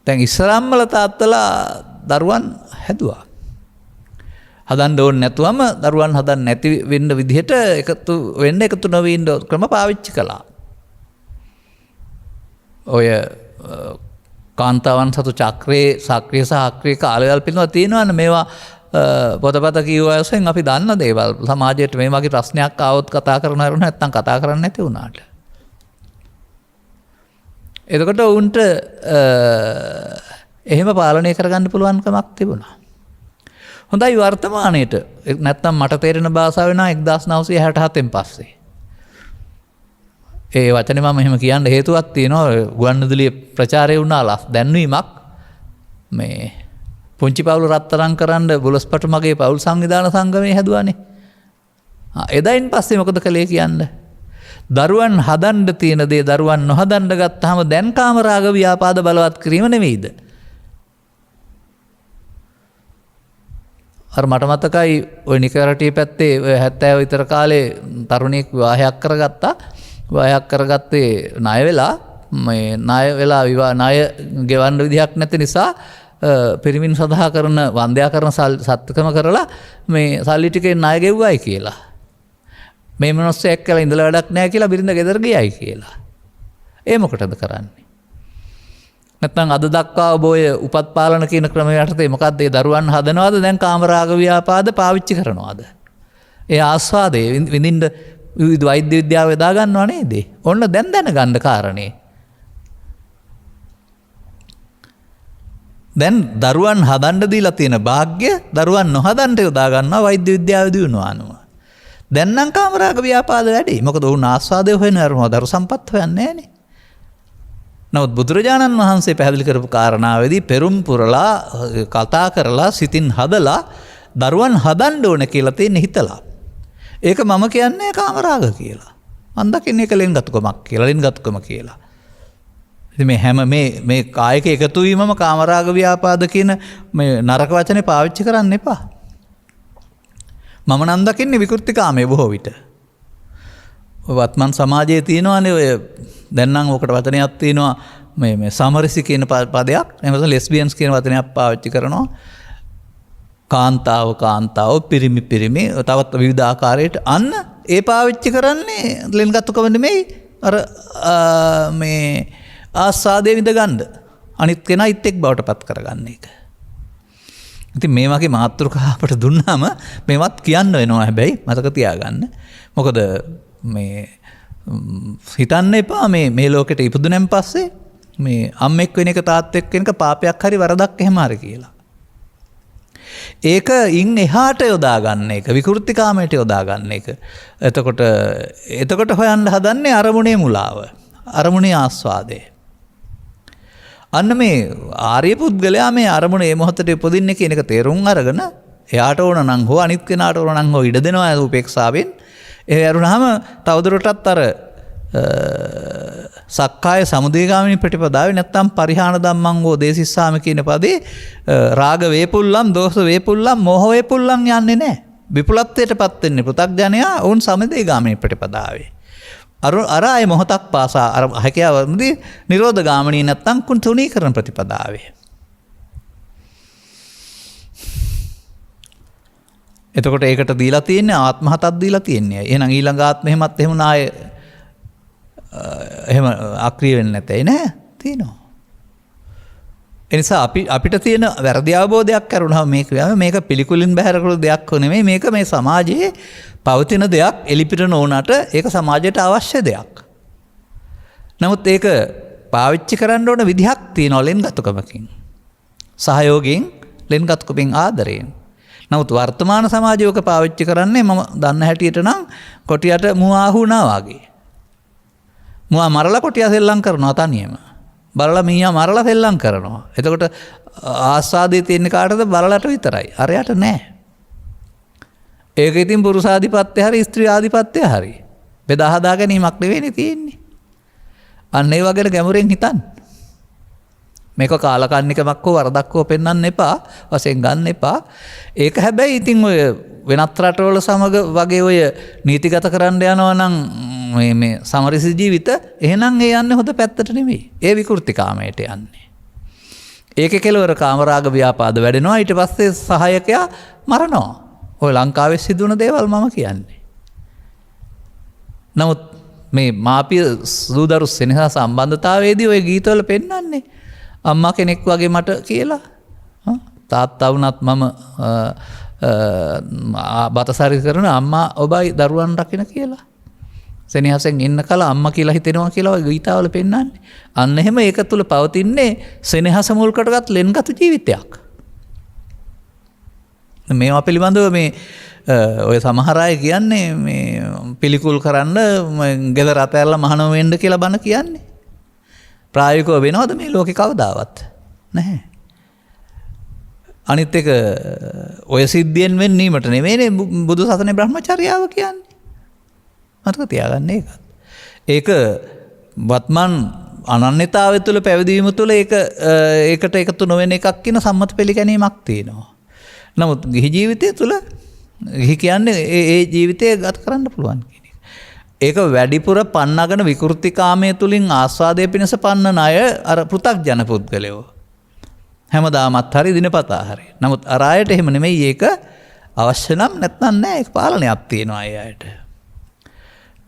දැන් ඉස්සරම්මල තාත්තලා දරුවන් හැදුවා. හදන්න ඕනේ නැතුවම දරුවන් හදන්න නැති වෙන්න විදිහට එකතු නොවී ඉන්න ක්‍රම පාවිච්චි කළා. ඔය කාන්තාවන් සතු චක්‍රයේ සක්‍රිය සහ අක්‍රිය කාලවල පිළිබඳව තියෙනවනේ මේවා පොතපත කියවසෙන් අපි දන්න දේවල්. සමාජයට මේ වගේ ප්‍රශ්නයක් ආවොත් කතා කරනවා නැත්නම් කතා කරන්නේ නැති වුණාට. එතකොට උන්ට එහෙම පාලනය කරගන්න පුළුවන් කමක් තිබුණා. හොඳයි වර්තමානයේට නැත්නම් මට තේරෙන භාෂාව වෙනවා 1967න් පස්සේ. ඒ වචනේ මම එහෙම කියන්න හේතුවක් තියෙනවා. ගුවන්විදුලියේ ප්‍රචාරය වුණා දැන්වීමක් මේ පුංචි පවුල රත්තරන් කරන්න බුලස්පටු මගේ පවුල් සංවිධාන සංගමයේ හැදුවානේ. එදායින් පස්සේ මොකද කළේ කියන්නේ? දරුවන් හදන්න තියෙන දේ දරුවන් නොහදන්න ගත්තාම දැන් කාමරාග ව්‍යාපාද බලවත් කිරීම නෙවෙයිද? අර මට මතකයි ওই නිකරටිය පැත්තේ 70 විතර කාලේ තරුණියෙක් විවාහයක් කරගත්තා. විවාහයක් කරගත්තේ ණය වෙලා මේ ණය වෙලා ණය ගෙවන්න විදිහක් නැති නිසා පිරිමින් සඳහා කරන වන්දයා කරන සත්කම කරලා මේ සල්ලි ටිකෙන් ණය ගෙව්වයි කියලා. මේ මිනිස්සු එක්කලා ඉඳලා වැඩක් නැහැ කියලා බිරිඳ ගෙදර ගියයි කියලා. ඒ මොකටද කරන්නේ? නැත්නම් අද දක්වා ඔබ ඔය උපත් පාලන කියන ක්‍රමය යටතේ මොකද්ද ඒ දරුවන් හදනවද දැන් කාමරාග ව්‍යාපාද පාවිච්චි කරනවද? ඒ ආස්වාදයේ විඳින්න වෛද්‍ය විද්‍යාව යොදා ගන්නව නේද? ඔන්න දැන් දැනගන්න කාරණේ. දැන් දරුවන් හදන්න දීලා තියෙන වාග්ය දරුවන් නොහදන්න යොදා ගන්නවා වෛද්‍ය විද්‍යාව දිනුවා අනුව. දැන් නම් කාමරාග ව්‍යාපාද වැඩි. මොකද උන් ආස්වාදය හොයන අරම දරු සම්පත් හොයන්නේ නැහනේ. නමුත් බුදුරජාණන් වහන්සේ පැහැදිලි කරපු කාරණාවේදී පෙරුම් පුරලා කතා කරලා සිතින් හදලා දරුවන් හදන්න ඕන කියලා තියෙන හිතලා. ඒක මම කියන්නේ කාමරාග කියලා. මම දකින්නේ ඒක ලෙන්ගතුකමක් කියලා, ලෙන්ගතුකම කියලා. ඉතින් මේ හැම මේ කායික එකතු වීමම කාමරාග ව්‍යාපාද කියන මේ නරක වචනේ පාවිච්චි කරන්න එපා. මම නම් දකින්නේ විකෘතිකාමයේ බොහෝ විට. වත්මන් සමාජයේ තියෙනවානේ ඔය දැන් නම් ඔකට වචනයක් තියෙනවා මේ සමරසි කියන පදයක්. එහෙම නැත්නම් ලෙස්බියන්ස් කියන වචනයක් පාවිච්චි කරනවා. කාන්තාව පිරිමි තවත් විවිධ ආකාරයට අන්න ඒ පාවිච්චි කරන්නේ ලෙන්ගතුකම නෙමෙයි අර මේ ආස්වාදයේ විඳ ගන්න. අනිත් කෙනා ඉත්තෙක් බවට පත් කරගන්න එක. ඉතින් මේ වගේ මාතෘකා අපට දුන්නාම මේවත් කියන්න වෙනවා හැබැයි මතක තියාගන්න. මොකද මේ හිතන්න එපා මේ ලෝකෙට ඉපදුනන් පස්සේ මේ අම්මෙක් වෙන එක තාත්තෙක් වෙන එක පාපයක් හරි වරදක් එහෙම හරි කියලා. ඒක ඉන් එහාට යොදා ගන්න එක විකෘතිකාමයට යොදා ගන්න එක. එතකොට හොයන්න හදන්නේ අරමුණේ මුලාව. අරමුණේ ආස්වාදය. අන්න මේ ආර්ය පුද්ගලයා මේ අරමුණ ඒ මොහොතේ උපදින්නේ කියන එක තේරුම් අරගෙන එයාට ඕන නම් හෝ අනිත් කෙනාට ඕන නම් හෝ ඉඩ දෙනවා උපේක්ෂාවෙන්. ඒ වරුණාම තවදුරටත් අර සක්කාය සමුදයගාමිනී ප්‍රතිපදාවේ නැත්තම් පරිහාන ධම්මං හෝ දේසිස්සාම කියන පදේ රාග වේපුල්ලම්, දෝෂ වේපුල්ලම්, මෝහ වේපුල්ලම් යන්නේ නැහැ. විපුලත්වයටපත් වෙන්නේ පෘථග්ජනයා වුන් සමුදයගාමිනී ප්‍රතිපදාවේ. අර අය මොහොතක් පාසා අර හැකියාවදී නිරෝධ ගාමිනී නැත්තම් කුණුතුනීකරණ ප්‍රතිපදාවේ. එතකොට ඒකට දීලා තියෙන්නේ ආත්ම හතක් දීලා තියෙන්නේ. එහෙනම් ඊළඟ ආත්ම එහෙමත් එහෙම නාය එහෙම අක්‍රිය වෙන්නේ නැතේ නෑ තියෙනවා. ඒ නිසා අපිට තියෙන වැරදි අවබෝධයක් කරුණාව මේක පිළිකුලින් බැහැර කරන දෙයක් නෙමෙයි. මේක මේ සමාජයේ පවතින දෙයක්. එලිපිට නොවුනට ඒක සමාජයට අවශ්‍ය දෙයක්. නමුත් ඒක පාවිච්චි කරන්න ඕන විදිහක් තියෙනවා ලෙන්ගතුකමකින්. සහයෝගයෙන් ලෙන්ගතුකමින් ආදරයෙන්. නමුත් වර්තමාන සමාජයක පාවිච්චි කරන්නේ මම දන්න හැටියට නම් කොටියට මුවා වුණා වගේ. මුවා මරලා කොටියා සෙල්ලම් කරනවා තනියම. බලලා මීයා මරලා සෙල්ලම් කරනවා. එතකොට ආස්වාදයේ තියෙන කාටද බලලට විතරයි. අරයට නෑ. ඒක ඉතින් පුරුෂාධිපත්‍ය හරි ස්ත්‍රී ආධිපත්‍ය හරි. බෙදා හදා ගැනීමක් නෙවෙයි තියෙන්නේ. අන්න ඒ වගේ ගැඹුරෙන් හිතන්න. මේක කාලකන්නිකමක් හෝ වරදක් හෝ පෙන්වන්න එපා. වශයෙන් ගන්න එපා. ඒක හැබැයි ඉතින් ඔය වෙනත් රටවල සමග වගේ ඔය නීතිගත කරන්න යනවා නම් මේ සමරසි ජීවිත එහෙනම් ඒ යන්නේ හොඳ පැත්තට නෙමෙයි. ඒ විකෘතිකාමයට යන්නේ. ඒකේ කෙලවර කාමරාග ව්‍යාපාද වැඩෙනවා. ඊට පස්සේ සහායකයා මරනවා. ඔය ලංකාවේ සිදුවන දේවල් මම කියන්නේ. නමුත් මේ මාපිය සූදරු සෙනෙහා සම්බන්ධතාවයේදී ඔය ගීතවල පෙන්වන්නේ අම්මා කෙනෙක් වගේ මට කියලා. තාත්තා වුණත් මම බතසරි කරන අම්මා ඔබයි දරුවන් රකින්න කියලා. සෙනෙහසෙන් ඉන්න කල අම්මා කියලා හිතෙනවා කියලා ඔය ගීතාවල පෙන්වන්නේ. අන්න එහෙම ඒක තුල පවතින්නේ සෙනෙහස මුල් කොටගත් ලෙන්ගතු ජීවිතයක්. මේවා පිළිබඳව මේ ඔය සමහර අය කියන්නේ මේ පිළිකුල් කරන්න ගෙදර අතෑරලා මහානම වෙන්න කියලා බන කියන්නේ. ප්‍රායෝගිකව වෙනවද මේ ලෝකේ කවදාවත්? නැහැ. අනිත් එක ඔය සිද්ධියෙන් වෙන්නීමට නෙමෙයිනේ බුදු සසුනේ බ්‍රහ්මචර්යාව කියන්නේ. මතක තියාගන්න ඒකත්. ඒක වත්මන් අනන්‍යතාවය තුළ පැවිදීම තුළ ඒකට එකතු නොවන එකක් කියන සම්මත පිළිගැනීමක් තියෙනවා. නමුත් ගිහි ජීවිතය තුළ ගිහි කියන්නේ ඒ ජීවිතය ගත කරන්න පුළුවන් කියන එක. ඒක වැඩිපුර පන්නගෙන විකෘතිකාමයේ තුලින් ආස්වාදයේ පිණිස පන්නන අය අර පෘථග්ජන පුද්ගලයෝ. හැමදාමත් හරි දිනපතා හරි. නමුත් අර අයට එහෙම නෙමෙයි ඒක අවශ්‍ය නම් නැත්නම් නෑ ඒක පාලනයක් තියෙනවා ඒ අයට.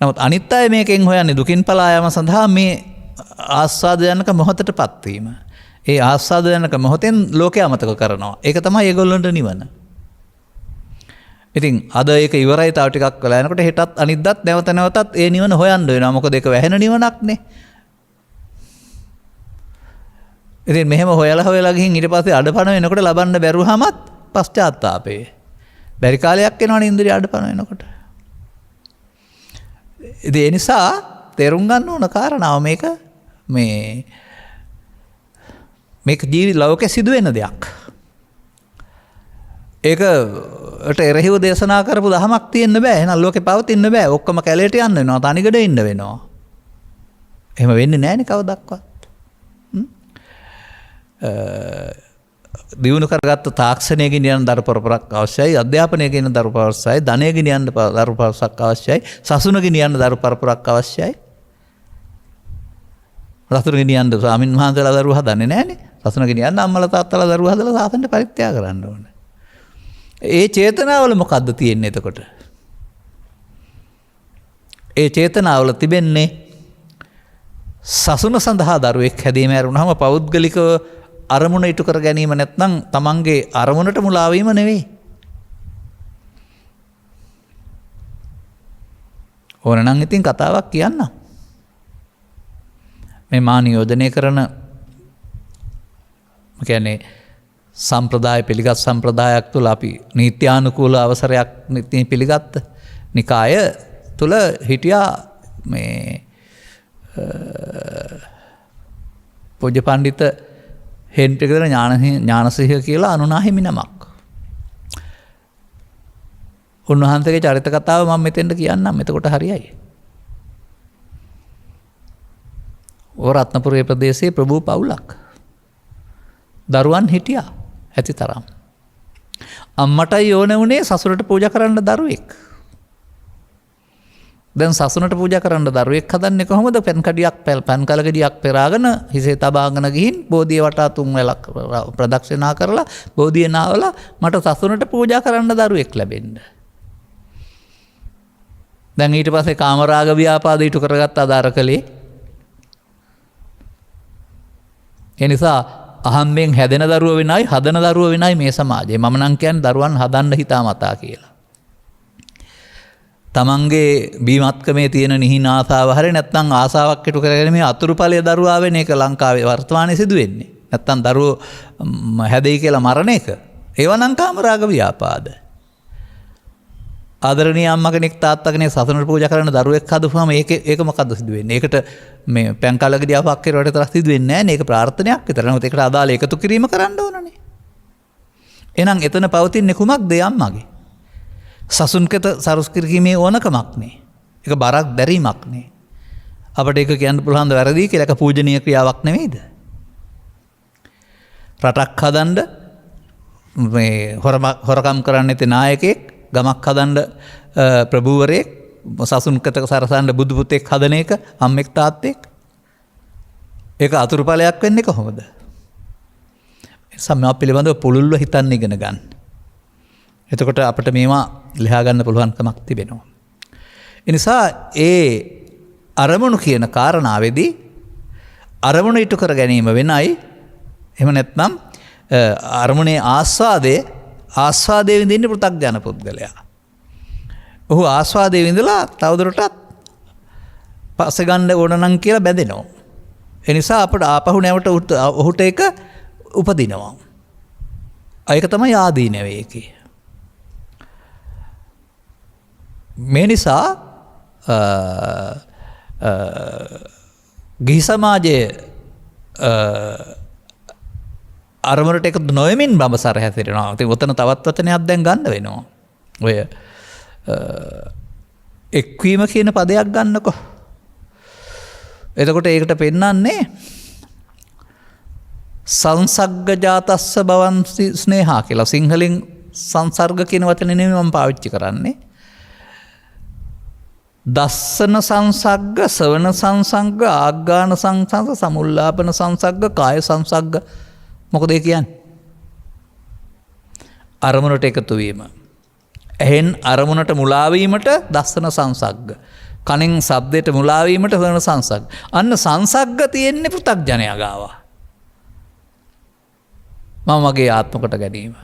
නමුත් අනිත් අය මේකෙන් හොයන්නේ දුකින් පලා යාම සඳහා මේ ආස්වාදයන්ක මොහොතටපත් වීම. ඒ ආස්වාදයන්ක මොහොතෙන් ලෝකය අමතක කරනවා. ඒක තමයි ඒගොල්ලන්ට නිවන. ඉතින් අද ඒක ඉවරයි තව ටිකක් වෙලා යනකොට හෙටත් අනිද්දාත් නැවත නැවතත් ඒ නිවන හොයන්න වෙනවා. මොකද ඒක වැහෙන නිවනක්නේ. ඉතින් මෙහෙම හොයලා ගිහින් ඊට පස්සේ අඩපණ වෙනකොට ලබන්න බැරුවමත් පශ්චාත්තාපේ. බැරි කාලයක් එනවනේ ඉන්ද්‍රිය අඩපණ වෙනකොට. ඉතින් ඒ නිසා තේරුම් ගන්න ඕන කාරණාව මේක මේ මේක ලෝකෙ සිදුවෙන දෙයක්. ඒකට එරෙහිව දේශනා කරපු දහමක් තියෙන්න බෑ. එහෙනම් ලෝකෙ පවතින්න බෑ. ඔක්කොම කැලේට යන්න වෙනවා. තනිකඩ ඉන්න වෙනවා. එහෙම වෙන්නේ නෑනේ කවදක්වත්. දියුණු කරගත්ත තාක්ෂණය ගෙනියන දරු පරපරක් අවශ්‍යයි. අධ්‍යාපනය ගෙනියන දරු පරපරක් අවශ්‍යයි. ධනය ගෙනියන දරු පරපරක් අවශ්‍යයි. සසුන ගෙනියන දරු පරපරක් අවශ්‍යයි. සසුන ගෙනියන්න ස්වාමින් වහන්සේලා දරුවෝ හදන්නේ නෑනේ. සසුන ගෙනියන්න අම්මලා තාත්තලා දරුවෝ හදලා සාසනට පරිත්‍යාග කරන්න ඕනේ. ඒ චේතනාවල මොකද්ද තියෙන්නේ එතකොට? ඒ චේතනාවල තිබෙන්නේ සසුන සඳහා දරුවෙක් හැදීම ඇරුණාම පෞද්ගලිකව අරමුණ ඉටු කර ගැනීම නැත්නම් තමන්ගේ අරමුණට මුලා වීම නෙවෙයි. ඕනනම් ඉතින් කතාවක් කියන්න. මේ මා නියෝජනය කරන කියන්නේ සම්ප්‍රදාය පිළිගත් සම්ප්‍රදායක් තුළ අපි නීත්‍යානුකූල අවසරයක් පිළිගත්ත නිකාය තුළ හිටියා මේ පූජ්‍ය පණ්ඩිත හෙන්ට්‍රිකදර ඥානසිංහ කියලා අනුනාහිමි නමක්. උන්වහන්සේගේ චරිත කතාව මම මෙතෙන්ට කියන්නම්. එතකොට හරියයි. ඕ රත්නපුරේ ප්‍රදේශයේ ප්‍රභූ පවුලක්. දරුවන් හිටියා ඇති තරම්. අම්මටයි ඕන වුණේ සසුනට පූජා කරන්න දරුවෙක්. දැන් සසුනට පූජා කරන්න දරුවෙක් හදන්නේ කොහොමද? පෙන් කඩියක් පන් කලකඩියක් පෙරාගෙන හිසේ තබාගෙන ගිහින් බෝධිය වටා තුන් වෙලක් ප්‍රදක්ෂිනා කරලා බෝධිය නාවලා මට සසුනට පූජා කරන්න දරුවෙක් ලැබෙන්න. දැන් ඊට පස්සේ කාමරාග ව්‍යාපාද ඊට කරගත්ත ආදාර කලේ. ඒ නිසා අහම්බෙන් හැදෙන දරුව වෙනයි හදන දරුව වෙනයි මේ සමාජයේ. මම නම් කියන්නේ දරුවන් හදන්න හිතාමතා කියලා. තමන්ගේ බීමත්කමේ තියෙන නිහින ආසාව හරිය නැත්නම් ආසාවක් ඉටු කරගෙන මේ අතුරුඵලයේ දරුවා වෙන එක ලංකාවේ වර්තමානයේ සිදු වෙන්නේ. නැත්නම් දරුවෝ හැදෙයි කියලා මරණ එක. ඒව නම් කාමරාග ව්‍යාපාද. ආදරණීය අම්මා කෙනෙක් තාත්තා කෙනෙක් සසුනට පූජා කරන දරුවෙක් හදපුවාම ඒක මොකද්ද සිදු වෙන්නේ? ඒකට මේ පෑන් කලකදී ආපක් කෙරුවට තරක් සිදු වෙන්නේ නැහැ නේ. ඒක ප්‍රාර්ථනයක් විතර. නමුත් ඒකට අදාළ එකතු කිරීම කරන්න ඕනනේ. එහෙනම් එතන පවතින්නේ කුමක්ද අම්මාගේ? සසුන්කත සරුස් කිරීමේ ඕනකමක් නේ. ඒක බරක් දැරීමක් නේ. අපිට ඒක කියන්න පුළුවන් ද වැරදි කියලා? ඒක පූජනීය ක්‍රියාවක් නෙවෙයිද? රටක් හදන්න මේ හොරකම් කරන්න ඇති නායකයෙක්, ගමක් හදන්න ප්‍රභූවරයෙක්, සසුන්කත සරසන්න බුදු පුතෙක් හදන එක අම්මෙක් තාත්තෙක්. ඒක අතුරුඵලයක් වෙන්නේ කොහොමද? සම්මා පිළිබඳව පුළුල්ව හිතන්න ඉගෙන ගන්න. එතකොට අපිට මේවා ලියා ගන්න පුළුවන්කමක් තිබෙනවා. ඒ නිසා ඒ අරමුණු කියන කාරණාවේදී අරමුණ ඉටු කර ගැනීම වෙනයි. එහෙම නැත්නම් අරමුණේ ආස්වාදයේ විඳින්නේ පෘථග්ජන පුද්ගලයා. ඔහු ආස්වාදයේ විඳලා තවදුරටත් පස්සේ ගන්න ඕන නම් කියලා බැඳෙනවා. ඒ නිසා අපිට ආපහු නැවට ඔහුට ඒක උපදිනවා. ඒක තමයි ආදීනවේ එකේ. මේ නිසා ගිහි සමාජයේ අරමුණට එකතු නොයමින් බඹසර හැසිරෙනවා. ඉතින් ඔතන තවත් වචනයක් දැන් ගන්න වෙනවා. ඔය එක්වීම කියන පදයක් ගන්නකො. එතකොට ඒකට පෙන්නන්නේ සංසග්ගජාතස්ස භවන් ස්නේහා කියලා. සිංහලෙන් සංසර්ග කියන වචනේ නෙමෙයි මම පාවිච්චි කරන්නේ. දස්සන සංසග්ග, සවන සංසග්ග, ආග්ගාන සංසග්ග, සමුල්ලාපන සංසග්ග, කාය සංසග්ග. මොකද ඒ කියන්නේ? අරමුණට එකතු වීම. එහෙන් අරමුණට මුලා වීමට දස්සන සංසග්ග. කනෙන් ශබ්දයට මුලා වීමට සවන සංසග්ග. අන්න සංසග්ග තියෙන්නේ පෘථග්ජනයා ගාව. මම මගේ ආත්මකට ගැනීම.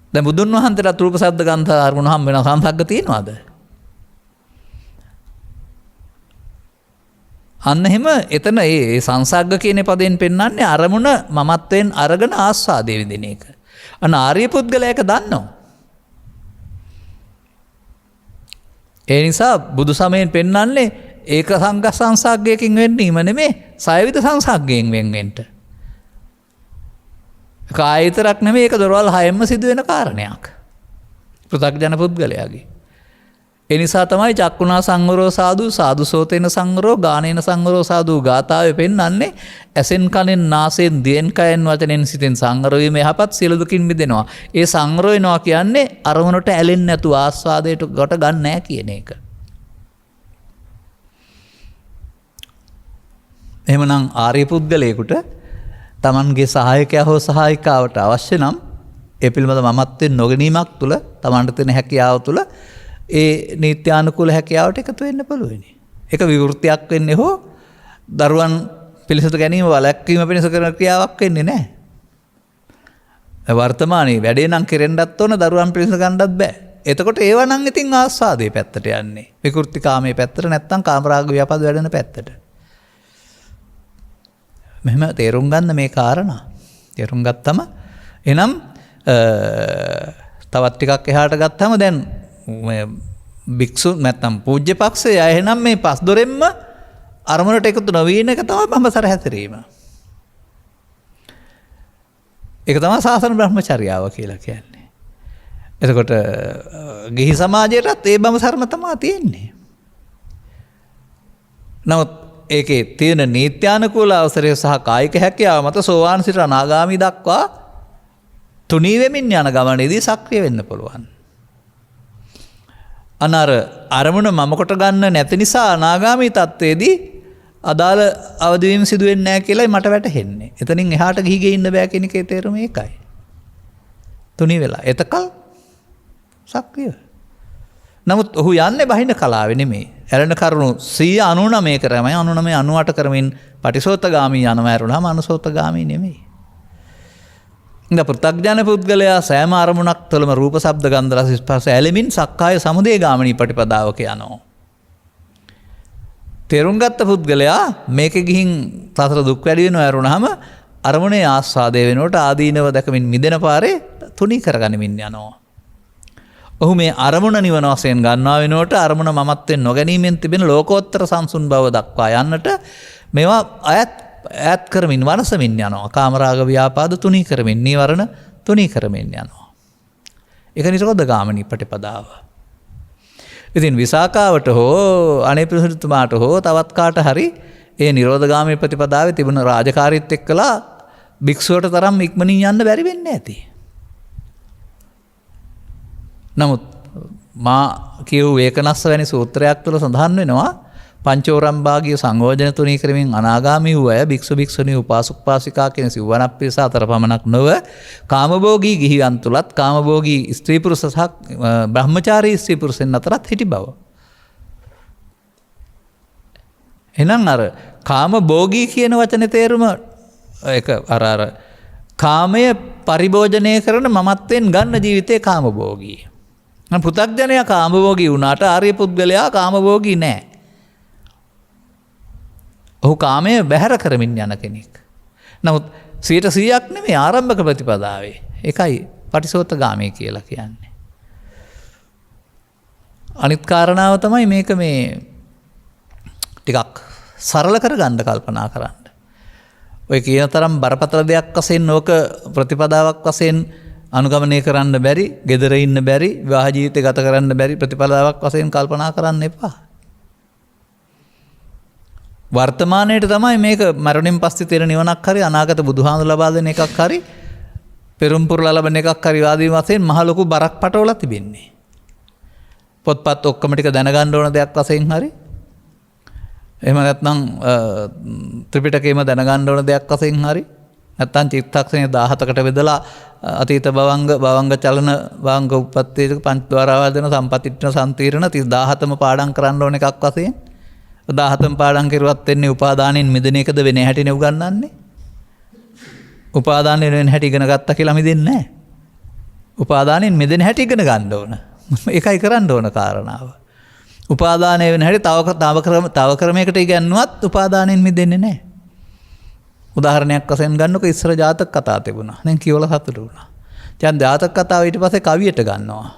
දැන් බුදුන් වහන්සේට රූප ශබ්ද ගන්ධ අරමුණ හම් වෙන සංසග්ග තියෙනවද? අන්න එහෙම එතන ඒ සංසග්ග කියන පදයෙන් පෙන්වන්නේ අරමුණ මමත්වෙන් අරගෙන ආස්වාදයේ විඳින එක. අන්න ආර්ය පුද්ගලයා ඒක දන්නවා. ඒ නිසා බුදු සමයෙන් පෙන්වන්නේ ඒක සංසග්ගයකින් වෙන්නීම නෙමෙයි, සයවිත සංසග්ගයෙන් වෙන් වෙන්න. කාය විතරක් නෙමෙයි ඒක දොරවල් 6ෙන්ම සිදුවෙන කාරණයක්. පෘථග්ජන පුද්ගලයාගේ. ඒ නිසා තමයි චක්කුණා සංවරෝ සාදු සාදු සෝතේන සංවරෝ ගානේන සංවරෝ සාදු ගාථාවේ පෙන්වන්නේ ඇසෙන් කනෙන් නාසයෙන් දියෙන් කයෙන් වචනෙන් සිතෙන් සංවර වීම යහපත් සියලු දුකින් මිදෙනවා. ඒ සංවර වෙනවා කියන්නේ අරමුණට ඇලෙන්නේ නැතුව ආස්වාදයට කොට ගන්න නැහැ කියන එක. එහෙමනම් ආර්ය පුද්ගලයෙකුට තමන්ගේ සහායකයා හෝ සහායිකාවට අවශ්‍ය නම් ඒ පිළිබඳ මමත්වයෙන් නොගැනීමක් තුළ තමන්ට තියෙන හැකියාව තුළ ඒ නීත්‍යානුකූල හැකියාවට එකතු වෙන්න පුළුවන්. ඒක විවෘතියක් වෙන්නේ හෝ දරුවන් පිළිසතු ගැනීම වළක්වීම පිණිස කරන ක්‍රියාවක් වෙන්නේ නැහැ. වර්තමානයේ වැඩේ නම් කෙරෙන්නත් ඕන දරුවන් පිළිස ගන්නත් බෑ. එතකොට ඒව නම් ඉතින් ආස්වාදයේ පැත්තට යන්නේ. විකෘති කාමයේ පැත්තට නැත්තම් කාමරාග ව්‍යාපාද වැඩෙන පැත්තට. මෙහෙම තේරුම් ගන්න මේ කාරණා. තේරුම් ගත්තම එනම් තවත් ටිකක් එහාට ගත්තම දැන් භික්ෂු නැත්තම් පූජ්‍ය පක්ෂය එහෙනම් මේ පස් දොරෙන්ම අරමුණට එකතු නොවීන එක තමයි බඹසර හැසිරීම. ඒක තමයි සාසන බ්‍රහ්මචර්යාව කියලා කියන්නේ. එතකොට ගිහි සමාජයටත් ඒ බඹසරම තමයි තියෙන්නේ. නමුත් ඒකේ තියෙන නීත්‍යානුකූල අවසරය සහ කායික හැකියාව මත සෝවාන් සිට අනාගාමී දක්වා තුනී වෙමින් යන ගමනේදී සක්‍රිය වෙන්න පුළුවන්. අනර අරමුණ මම කොට ගන්න නැති නිසා අනාගාමී තත්වයේදී අදාළ අවදිවීම සිදු වෙන්නේ නැහැ කියලායි මට වැටහෙන්නේ. එතනින් එහාට ගිහිගේ ඉන්න බෑ කියන එකේ තේරුම ඒකයි. තුනී වෙලා. එතකල් සක්‍රිය. නමුත් ඔහු යන්නේ බහින කලාවේ නෙමෙයි. ඇලෙන කරුණු 199 කරමයි 99 98 කරමින් පටිසෝතගාමී යනවා ඇරුණාම අනුසෝතගාමී නෙමෙයි. ඉතින් පෘථග්ජන පුද්ගලයා සෑම අරමුණක් තුළම රූප ශබ්ද ගන්ධ රස ස්පර්ශ ඇලෙමින් සක්කාය සමුදය ගාමිනී ප්‍රතිපදාවක යනවා. තේරුම් ගත්ත පුද්ගලයා මේක ගිහින් සතර දුක් වැඩි වෙනවා ඇරුණාම අරමුණේ ආස්වාදය වෙනකොට ආදීනව දැකමින් මිදෙන පාරේ තුනී කරගනිමින් යනවා. ඔහු මේ අරමුණ නිවන වශයෙන් ගන්නවා වෙනකොට අරමුණ මමත්වෙන් නොගැනීමෙන් තිබෙන ලෝකෝත්තර සංසුන් බව දක්වා යන්නට මේවා ඈත් කරමින් වනසමින් යනවා. කාමරාග ව්‍යාපාද තුනී කරමින් නීවරණ තුනී කරමින් යනවා. ඒක නිරෝධගාමිනී ප්‍රතිපදාව. ඉතින් විසාකාවට හෝ අනේ ප්‍රසිද්ධතුමාට හෝ තවත් කාට හරි ඒ නිරෝධගාමිනී ප්‍රතිපදාවේ තිබුණ රාජකාරීත් එක්කලා භික්ෂුවට තරම් ඉක්මනින් යන්න බැරි වෙන්නේ නැති. නමුත් මා කියූ ඒකනස්ස වැනි සූත්‍රයක් තුළ සඳහන් වෙනවා පංචෝරම්භාගීය සංයෝජන තුනී කරමින් අනාගාමී වූ අය භික්ෂු භික්ෂුණී උපාසක උපාසිකා කියන සිව්වණක් පිරිස අතර පමණක් නොව කාමභෝගී ගිහියන් තුලත් කාමභෝගී ස්ත්‍රී පුරුෂ සහ බ්‍රහ්මචාරී ස්ත්‍රී පුරුෂයන් අතරත් හිටි බව. එහෙනම් අර කාමභෝගී කියන වචනේ තේරුම ඒක අර කාමය පරිභෝජනය කරන මමත්වෙන් ගන්න ජීවිතේ කාමභෝගී. නම් පෘථග්ජනයා කාමභෝගී වුණාට ආර්ය පුද්ගලයා කාමභෝගී නෑ. ඔහු කාමය බැහැර කරමින් යන කෙනෙක්. නමුත් 100%ක් නෙමෙයි ආරම්භක ප්‍රතිපදාවේ. ඒකයි පටිසෝතගාමී කියලා කියන්නේ. අනිත් කාරණාව තමයි මේක මේ ටිකක් සරල කරගන්න කල්පනා කරන්න. ඔය කියන තරම් බරපතල දෙයක් වශයෙන් ඕක ප්‍රතිපදාවක් වශයෙන් අනුගමනය කරන්න බැරි, gedara ඉන්න බැරි, විවාහ ජීවිතය ගත කරන්න බැරි ප්‍රතිපදාවක් වශයෙන් කල්පනා කරන්න එපා. වර්තමානයේට තමයි මේක මරණයෙන් පස්සේ තියෙන නිවනක් හරි අනාගත බුදුහාමුදුර ලබා දෙන එකක් හරි පෙරම්පුරලා ලබන එකක් හරි ආදී වශයෙන් මහ ලොකු බරක් පටවලා තිබෙන්නේ. පොත්පත් ඔක්කොම ටික දැනගන්න ඕන දෙයක් වශයෙන් හරි එහෙම නැත්නම් ත්‍රිපිටකයේම දැනගන්න ඕන දෙයක් වශයෙන් හරි නැත්නම් චිත්තක්ෂණය 17කට බෙදලා අතීත භවංග චලන භවංග උප්පත්තියක පංචද්වාරාවදන සම්පතිට්ඨන සම්තීර්ණ 37ම පාඩම් කරන්න ඕන එකක් වශයෙන් 17ම පාඩම් කරුවත් වෙන්නේ උපාදානෙන් මිදෙන එකද වෙන හැටිනේ උගන්වන්නේ. උපාදානෙන් වෙන හැටි ඉගෙන ගත්තා කියලා මිදෙන්නේ නැහැ. උපාදානෙන් මිදෙන හැටි ඉගෙන ගන්න ඕන. ඒකයි කරන්න ඕන කාරණාව. උපාදානය වෙන හැටි තව ක්‍රමයකට ඉගෙනුවත් උපාදානෙන් මිදෙන්නේ නැහැ. උදාහරණයක් වශයෙන් ගන්නකො ඉස්සර ජාතක කතා තිබුණා. දැන් කියවලා සතුටු වුණා. දැන් ජාතක කතාව ඊට පස්සේ කවියට ගන්නවා.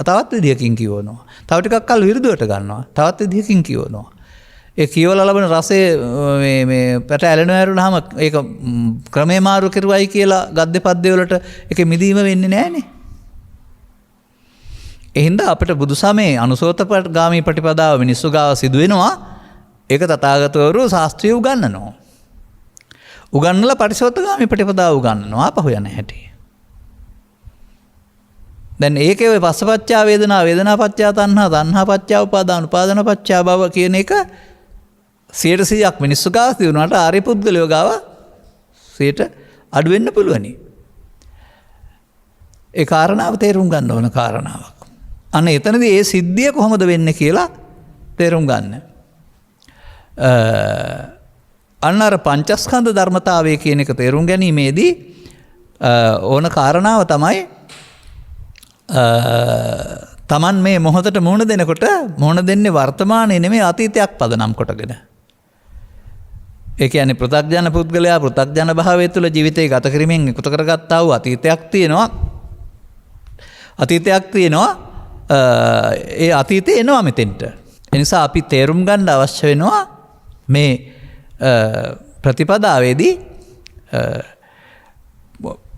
තවත් විදියකින් කියවනවා. තව ටිකක් කල් විරුදුවට ගන්නවා. තවත් විදියකින් කියවනවා. ඒ කියවලා ලබන රසය මේ පැට ඇලෙනවා ඇරුණාම ඒක ක්‍රමේ මාරු කරුවයි කියලා ගද්ද පද්‍ය වලට ඒක මිදීම වෙන්නේ නැහනේ. එහෙනම් අපිට බුදුසමයේ අනුසෝතපගාමී ප්‍රතිපදාව මිනිස්සු ගාව සිදු වෙනවා. ඒක තථාගතවරු ශාස්ත්‍රීය උගන්වනවා. උගන්වලා පටිසෝතගාමී ප්‍රතිපදාව උගන්වනවා ආපහු යන හැටි. දැන් ඒකේ ඔය පස්සපච්චා වේදනා වේදනාපච්චා තණ්හා තණ්හාපච්චා උපාදාන උපාදානපච්චා භව කියන එක 100%ක් මිනිස්සු ගාව සිදු වුණාට ආර්ය පුද්ගලයෝ ගාව 100ට අඩු වෙන්න පුළුවනි. ඒ කාරණාව තේරුම් ගන්න ඕන කාරණාවක්. අන්න එතනදී ඒ සිද්ධිය කොහොමද වෙන්නේ කියලා තේරුම් ගන්න. අන්න අර පංචස්කන්ධ ධර්මතාවය කියන එක තේරුම් ගැනීමේදී ඕන කාරණාව තමයි තමන් මේ මොහොතට මුහුණ දෙනකොට මුහුණ දෙන්නේ වර්තමානයේ නෙමෙයි අතීතයක් පදනම් කොටගෙන. ඒ කියන්නේ පෘථග්ජන පුද්ගලයා පෘථග්ජන භාවය තුළ ජීවිතය ගත කිරීමෙන් එකතු කරගත්තා වූ අතීතයක් තියෙනවා. අතීතයක් තියෙනවා. ඒ අතීතේ එනවා මෙතෙන්ට. ඒ නිසා අපි තේරුම් ගන්න අවශ්‍ය වෙනවා මේ ප්‍රතිපදාවේදී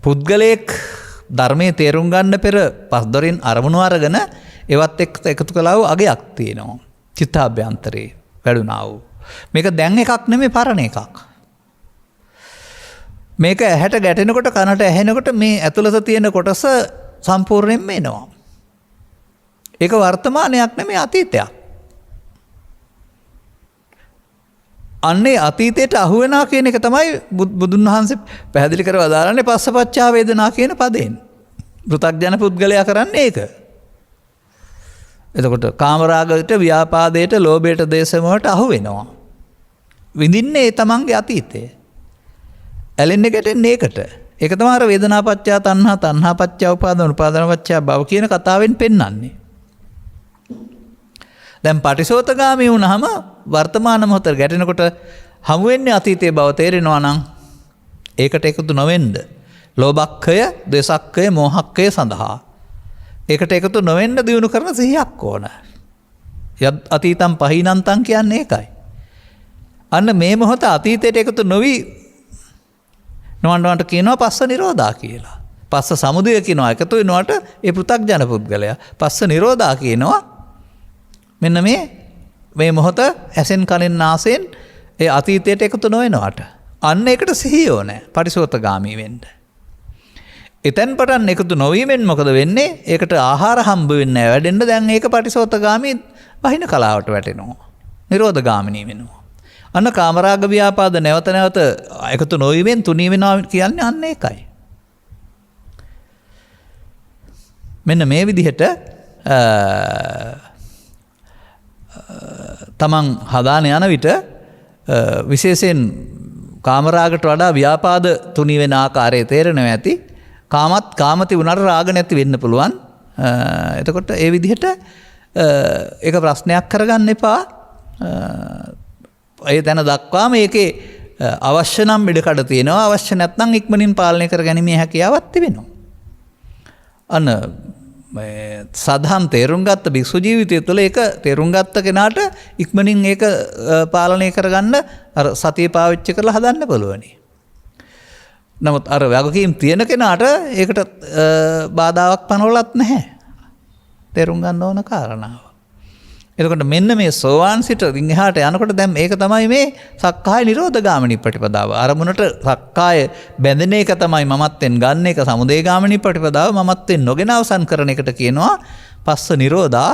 පුද්ගලයෙක් ධර්මයේ තේරුම් ගන්න පෙර පස්දොරින් අරමුණු අරගෙන ඒවත් එක්ක එකතු කළා වූ අගයක් තියෙනවා. චිත්තාභ්‍යන්තරේ වැඩුණා වූ. මේක දැන් එකක් නෙමෙයි පරණ එකක්. මේක ඇහැට ගැටෙනකොට කනට ඇහෙනකොට මේ ඇතුළත තියෙන කොටස සම්පූර්ණයෙන්ම එනවා. ඒක වර්තමානයක් නෙමෙයි අතීතයක්. අන්නේ අතීතයට අහු වෙනා කියන එක තමයි බුදුන් වහන්සේ පැහැදිලි කරව දාරන්නේ පස්සපච්චා වේදනා කියන පදයෙන්. පෘථග්ජන පුද්ගලයා කරන්නේ ඒක. එතකොට කාමරාගයට ව්‍යාපාදයට ලෝභයට දේශමවලට අහු වෙනවා. විඳින්නේ ඒ තමන්ගේ අතීතය. ඇලෙන්නේ ගැටෙන්නේ ඒකට. ඒක තමයි අර වේදනාපච්චා තණ්හා තණ්හාපච්චා උපාදාන උපාදානපච්චා භව කියන කතාවෙන් පෙන්වන්නේ. දැන් පටිසෝතගාමී වුණාම වර්තමාන මොහොතට ගැටෙනකොට හමු වෙන්නේ අතීතයේ බව තේරෙනවා නම් ඒකට එකතු නොවෙන්න ලෝභක්ඛය, ද්වේෂක්ඛය, මෝහක්ඛය සඳහා ඒකට එකතු නොවෙන්න දිනු කරන සිහියක් ඕන. අතීතම් පහිනන්තම් කියන්නේ ඒකයි. අන්න මේ මොහොත අතීතයට එකතු නොවි නොවන්නට කියනවා පස්ස නිරෝධා කියලා. පස්ස සමුදය කියනවා එකතු වෙනවට ඒ පෘථග්ජන පුද්ගලයා. පස්ස නිරෝධා කියනවා මෙන්න මේ මොහොත ඇසෙන් කනෙන් නාසයෙන් ඒ අතීතයට එකතු නොවෙනවට. අන්න ඒකට සිහිය ඕනේ පටිසෝතගාමී වෙන්න. එතෙන් පටන් එකතු නොවීමෙන් මොකද වෙන්නේ? ඒකට ආහාර හම්බ වෙන්නේ නැහැ. වැඩෙන්න දැන් ඒක පටිසෝතගාමී බහින කලාවට වැටෙනවා. නිරෝධගාමිනී වෙනවා. අන්න කාමරාග ව්‍යාපාද නැවත නැවත එකතු නොවීමෙන් තුනී වෙනවා කියන්නේ අන්න ඒකයි. මෙන්න මේ විදිහට තමන් හදාන යන විට විශේෂයෙන් කාමරාගට වඩා ව්‍යාපාද තුනී වෙන ආකාරය තේරෙනවා ඇති. කාමති වුණාට රාග නැති වෙන්න පුළුවන්. එතකොට ඒ විදිහට ඒක ප්‍රශ්නයක් කරගන්න එපා. ඒ තැන දක්වාම ඒකේ අවශ්‍ය නම් ඉඩකඩ තියෙනවා. අවශ්‍ය නැත්නම් ඉක්මනින් පාලනය කර ගැනීමේ හැකියාවක් තිබෙනවා. අන්න සදහම් තේරුම් ගත්ත භික්ෂු ජීවිතය තුළ ඒක තේරුම් ගත්ත කෙනාට ඉක්මනින් ඒක පාලනය කරගන්න අර සතිය පාවිච්චි කරලා හදන්න පුළුවනි. නමුත් අර වගකීම් තියෙන කෙනාට ඒකට බාධාවක් පනවලත් නැහැ. තේරුම් ගන්න ඕන කාරණාව. එතකොට මෙන්න මේ සෝවාන් සිට එහාට යනකොට දැන් මේක තමයි මේ සක්කාය නිරෝධගාමිනී ප්‍රතිපදාව. අරමුණට සක්කාය බැඳෙන එක තමයි මමත්වෙන් ගන්න එක සමුදයගාමිනී ප්‍රතිපදාව. මමත්වෙන් නොගෙන අවසන් කරන එකට කියනවා පස්ස නිරෝධා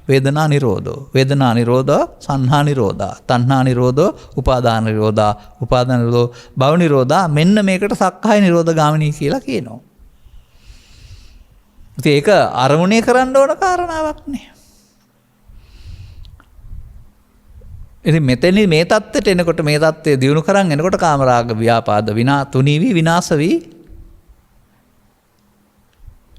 වේදනා නිරෝධෝ. වේදනා නිරෝධෝ සංහා නිරෝධා. තණ්හා නිරෝධෝ උපාදාන නිරෝධා. උපාදාන නිරෝධෝ භව නිරෝධා. මෙන්න මේකට සක්කාය නිරෝධගාමිනී කියලා කියනවා. ඉතින් ඒක අරමුණේ කරන්න ඕන කාරණාවක් නේ. ඉතින් මෙතන මේ தත්ත්වයට එනකොට මේ தත්ත්වය දිනු කරන් එනකොට කාමරාග ව්‍යාපාද තුනී වී විනාශ වී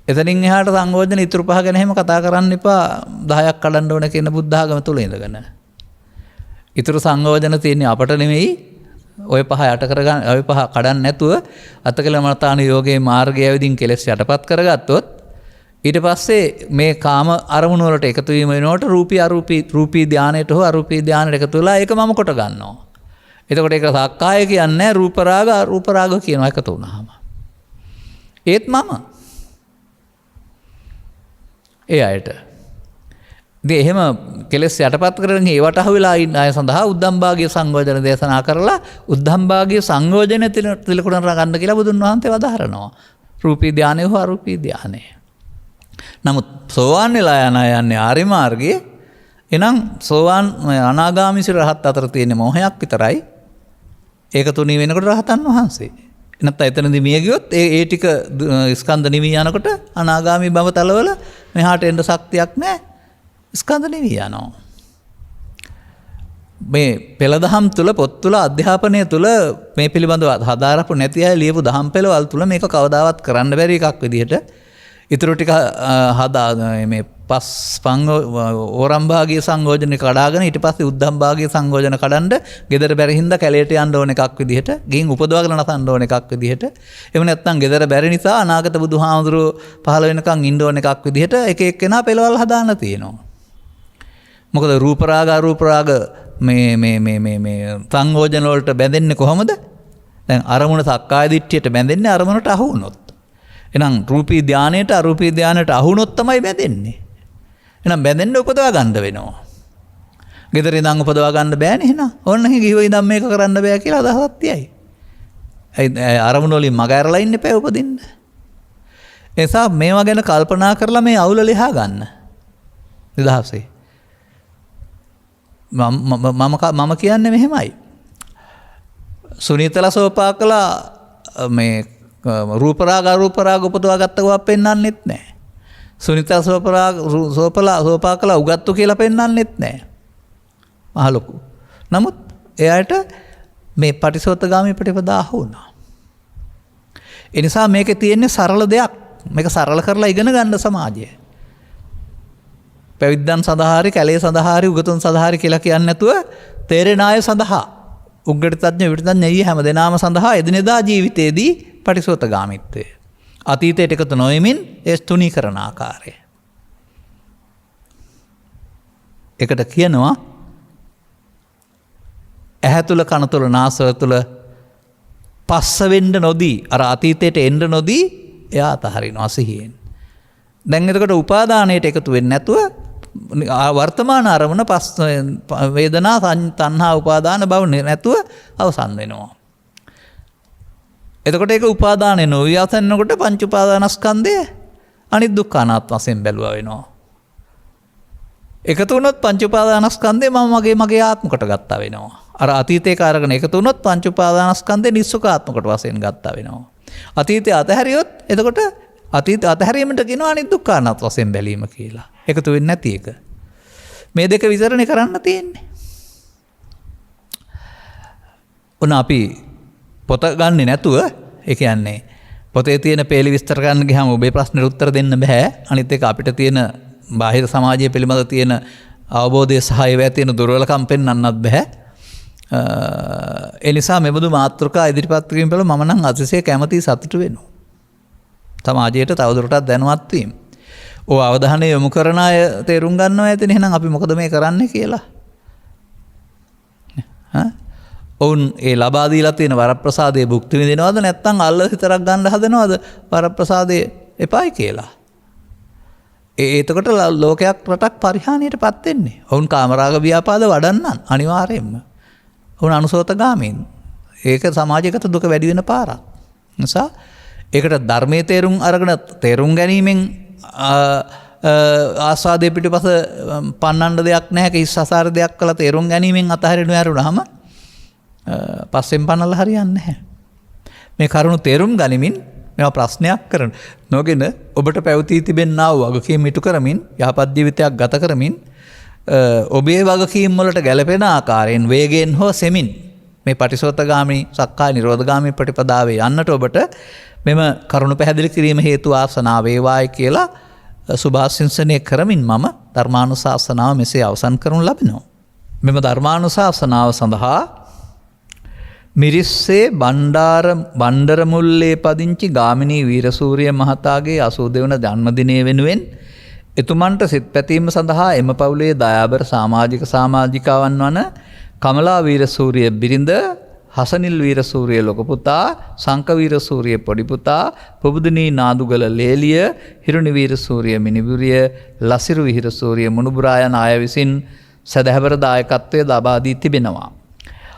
එතනින් එහාට සංයෝජන ඉතුරු පහ ගැන එහෙම කතා කරන්න එපා 10ක් කඩන්න ඕන කියන බුද්ධ ආගම තුල ඉඳගෙන. ඉතුරු සංයෝජන තියෙන්නේ අපට නෙමෙයි. ඔය පහ යට කරගන්න ඔය පහ කඩන්න නැතුව අතකල මනතාන යෝගයේ මාර්ගය ඇවිදින් කෙලෙස් යටපත් කරගත්තොත් ඊට පස්සේ මේ කාම අරමුණු වලට එකතු වීම වෙනකොට රූපී ධානයට හෝ අරූපී ධානයට එකතු වෙලා ඒක මම කොට ගන්නවා. එතකොට ඒක සක්කාය කියන්නේ රූප රාග අරූප රාග කියනවා එකතු වුණාම. ඒත් මම ඒ අයට ඉතින් එහෙම කෙලෙස් යටපත් කරගෙන ඒවට අහු වෙලා ඉන්න අය සඳහා උද්ධම්භාගීය සංයෝජන දේශනා කරලා උද්ධම්භාගීය සංයෝජන තිලකුණ ගන්න කියලා බුදුන් වහන්සේ වදාහරනවා. රූපී ධානය හෝ අරූපී ධානය. නමුත් සෝවාන් වෙලා යන අය යන්නේ ආර්ය මාර්ගයේ. එනම් සෝවාන් අනාගාමී රහත් අතර තියෙන මොහයක් විතරයි. ඒක තුනී වෙනකොට රහතන් වහන්සේ. නැත්නම් එතනදී මිය ගියොත් ඒ ටික ස්කන්ධ නිවි යනකොට අනාගාමී භව තලවල මෙහාට එන්න ශක්තියක් නැහැ. ස්කන්ධ නිවි යනවා. මේ පෙළදහම් තුල පොත් තුල අධ්‍යාපනය තුල මේ පිළිබඳව හදාරපු නැති අය ලියපු දහම් පෙළවල් තුල මේක කවදාවත් කරන්න බැරි එකක් විදිහට ඊටු ටික හදා මේ පංග ඕරම්භාගීය සංයෝජන කඩාගෙන ඊට පස්සේ උද්ධම්භාගීය සංයෝජන කඩන්න ගෙදර බැරි හින්දා කැලේට යන්න ඕන එකක් විදිහට ගිහින් උපදවාගෙන නසන්න ඕන එකක් විදිහට එහෙම නැත්නම් ගෙදර බැරි නිසා අනාගත බුදුහාමුදුරුවෝ පහළ වෙනකන් ඉන්න ඕන එකක් විදිහට එක එක්කෙනා පෙළවල් හදාන්න තියෙනවා. මොකද රූප රාග අරූප රාග මේ සංයෝජන වලට බැඳෙන්නේ කොහොමද? දැන් අරමුණ සක්කාය දිට්ඨියට බැඳෙන්නේ අරමුණට අහු වුණොත්. එහෙනම් රූපී ධානයට අරූපී ධානයට අහු වුණොත් තමයි බැඳෙන්නේ. එහෙනම් බැඳෙන්න උපදවා ගන්න වෙනවා. ගෙදර ඉඳන් උපදවා ගන්න බෑනේ එහෙනම්. ඕන්න ගිහිව ඉඳන් මේක කරන්න බෑ කියලා අදහසක් තියයි. අරමුණ වලින් මග ඇරලා ඉන්න එපා උපදින්න. ඒ නිසා මේවා ගැන කල්පනා කරලා මේ අවුල ලියා ගන්න. නිදහසේ. මම කියන්නේ මෙහෙමයි. සුනීතලා සෝපාකලා මේ රූප රාග අරූප රාග උපදවා ගත්ත ගොඩක් පෙන්වන්නෙත් නැහැ. සුනීතලා සෝපාකලා උගත්තු කියලා පෙන්වන්නෙත් නැහැ. මහ ලොකු. නමුත් එයාට මේ පටිසෝතගාමී ප්‍රතිපදා අහු වුණා. ඒ නිසා මේකේ තියෙන්නේ සරල දෙයක්. මේක සරල කරලා ඉගෙන ගන්න සමාජය. පැවිද්දන් සඳහා හරි කැලේ සඳහා හරි උගතුන් සඳහා හරි කියලා කියන්නේ නැතුව තේරෙන අය සඳහා උග්ගටිතඥ විවිධඥ හැම දෙනාම සඳහා එදිනෙදා ජීවිතයේදී පටිසෝතගාමීත්වය අතීතයට එකතු නොවෙමින් ඒ තුනී කරන ආකාරය. එකට කියනවා ඇහැ තුල කන තුල නාසය තුල පස්ස වෙන්න නොදී අර අතීතයට එන්න නොදී එයා අතහරිනවා සිහියෙන්. දැන් එතකොට උපාදානයට එකතු වෙන්නේ නැතුව වර්තමාන අරමුණ පස් වේදනා තණ්හා උපාදාන බව නැතුව අවසන් වෙනවා. එතකොට ඒක උපාදානේ නොවි අවසන්නකොට පංච උපාදානස්කන්ධය අනිත් දුක්ඛ අනාත්ම වශයෙන් බැලුවා වෙනවා. එකතු වුණොත් පංච උපාදානස්කන්ධය මගේ ආත්ම කොට ගත්තා වෙනවා. අර අතීතේ කාරකන එකතු වුණොත් පංච උපාදානස්කන්ධය නිස්සක ආත්ම කොට වශයෙන් ගත්තා වෙනවා. අතීතය අතහැරියොත් එතකොට අතීත අතහැරීමට කියනවා අනිත් දුක්ඛ අනාත්ම වශයෙන් බැලීම කියලා. එකතු වෙන්නේ නැති එක. මේ දෙක විතරනේ කරන්න තියෙන්නේ. ඔන්න අපි පොත ගන්නෙ නැතුව ඒ කියන්නේ පොතේ තියෙන පේලි විස්තර ගන්න ගියාම ඔබේ ප්‍රශ්නෙට උත්තර දෙන්න බෑ. අනිත් එක අපිට තියෙන බාහිර සමාජයේ පිළිබඳ තියෙන අවබෝධය සහ ඒවා තියෙන දුර්වලකම් පෙන්වන්නත් බෑ. ඒ නිසා මෙබඳු මාතෘකා ඉදිරිපත් කිරීම වල මම නම් අතිශය කැමැති සතුටු වෙනවා. සමාජයට තවදුරටත් දැනුවත් වීම. ඔය අවධානය යොමු කරන අය තේරුම් ගන්නවා ඇතිනේ එහෙනම් අපි මොකද මේ කරන්නේ කියලා. ඔවුන් ඒ ලබා දීලා තියෙන වරප්‍රසාදයේ භුක්ති විඳිනවද නැත්නම් අල්ල විතරක් ගන්න හදනවද වරප්‍රසාදයේ එපායි කියලා. එතකොට ලෝකයක් රටක් පරිහානියටපත් වෙන්නේ. ඔවුන් කාමරාග ව්‍යාපාද වඩන්නන් අනිවාර්යයෙන්ම. ඔවුන් අනුසෝතගාමීන්. ඒක සමාජයකට දුක වැඩි වෙන පාරක්. නිසා ඒකට ධර්මයේ තේරුම් අරගෙන තේරුම් ගැනීමෙන් ආස්වාදයේ පිටපස පන්නන්න දෙයක් නැහැ. කිස් අසාර දෙයක් කළා තේරුම් ගැනීමෙන් අතහරිනු ඇරුණාම පස්සෙන් පන්නලා හරියන්නේ නැහැ. මේ කරුණු තේරුම් ගනිමින් මේවා ප්‍රශ්නයක් කරන නොගෙන ඔබට පැවතී තිබෙනා වූ වගකීම් ඉටු කරමින් යහපත් ජීවිතයක් ගත කරමින් ඔබේ වගකීම් වලට ගැළපෙන ආකාරයෙන් වේගයෙන් හෝ සෙමින් මේ පටිසෝතගාමී සක්කාය නිරෝධගාමී ප්‍රතිපදාවේ යන්නට ඔබට මෙම කරුණු පැහැදිලි කිරීම හේතු ආසනාව වේවායි කියලා සුභාශිංසනය කරමින් මම ධර්මානුශාසනාව මෙසේ අවසන් කරනු ලබනවා. මෙම ධර්මානුශාසනාව සඳහා මිරිස්සේ බණ්ඩරමුල්ලේ පදිංචි ගාමිණී වීරසූරිය මහතාගේ 82 වන ජන්මදිනය වෙනුවෙන් එතුමන්ට සිත් පැතීම සඳහා එම පවුලේ දයාබර සමාජිකාවන් වන කමලා වීරසූරිය බිරිඳ, හසනිල් වීරසූරිය ලොකු පුතා, සංක වීරසූරිය පොඩි පුතා, ප්‍රබුදිනී නාදුගල ලේලිය, හිරුනි වීරසූරිය මිනිබුරිය, ලසිරු වීරසූරිය මුණුබුරා යන අය විසින් සදහැවර දායකත්වය ලබා දී තිබෙනවා.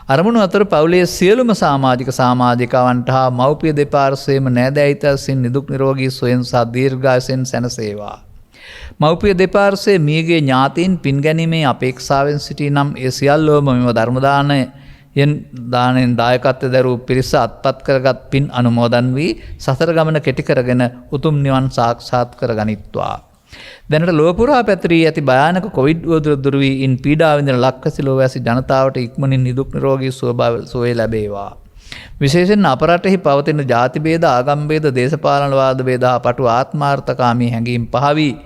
අරමුණු අතර පවුලේ සියලුම සමාජිකාවන්ට හා මව්පිය දෙපාර්ශ්වයේම නෑදෑයිතසින් නිදුක් නිරෝගී සුවයෙන් සහ දීර්ඝායුෂෙන් සැනසේවා. මව්පිය දෙපාර්ශ්වයේ මියගේ ඥාතීන් පින් ගැනීමේ අපේක්ෂාවෙන් සිටී නම් ඒ සියල්ලෝම මෙම ධර්ම දානයෙන් දායකත්වය දරූ පිරිස අත්පත් කරගත් පින් අනුමෝදන් වී සසර ගමන කෙටි කරගෙන උතුම් නිවන් සාක්ෂාත් කරගනිත්වා. දැනට ලොව පුරා පැතිරී ඇති භයානක කොවිඩ් වතුර දුරු වී ඉන් පීඩා විඳින ලක්වැසි ලෝවැසි ජනතාවට ඉක්මනින් නිදුක් නිරෝගී සුවය ලැබේවා. විශේෂයෙන් අප රටෙහි පවතින ජාති භේද, ආගම් භේද, දේශපාලන වාද භේද හා පටු ආත්මාර්ථකාමී හැඟීම් පහවී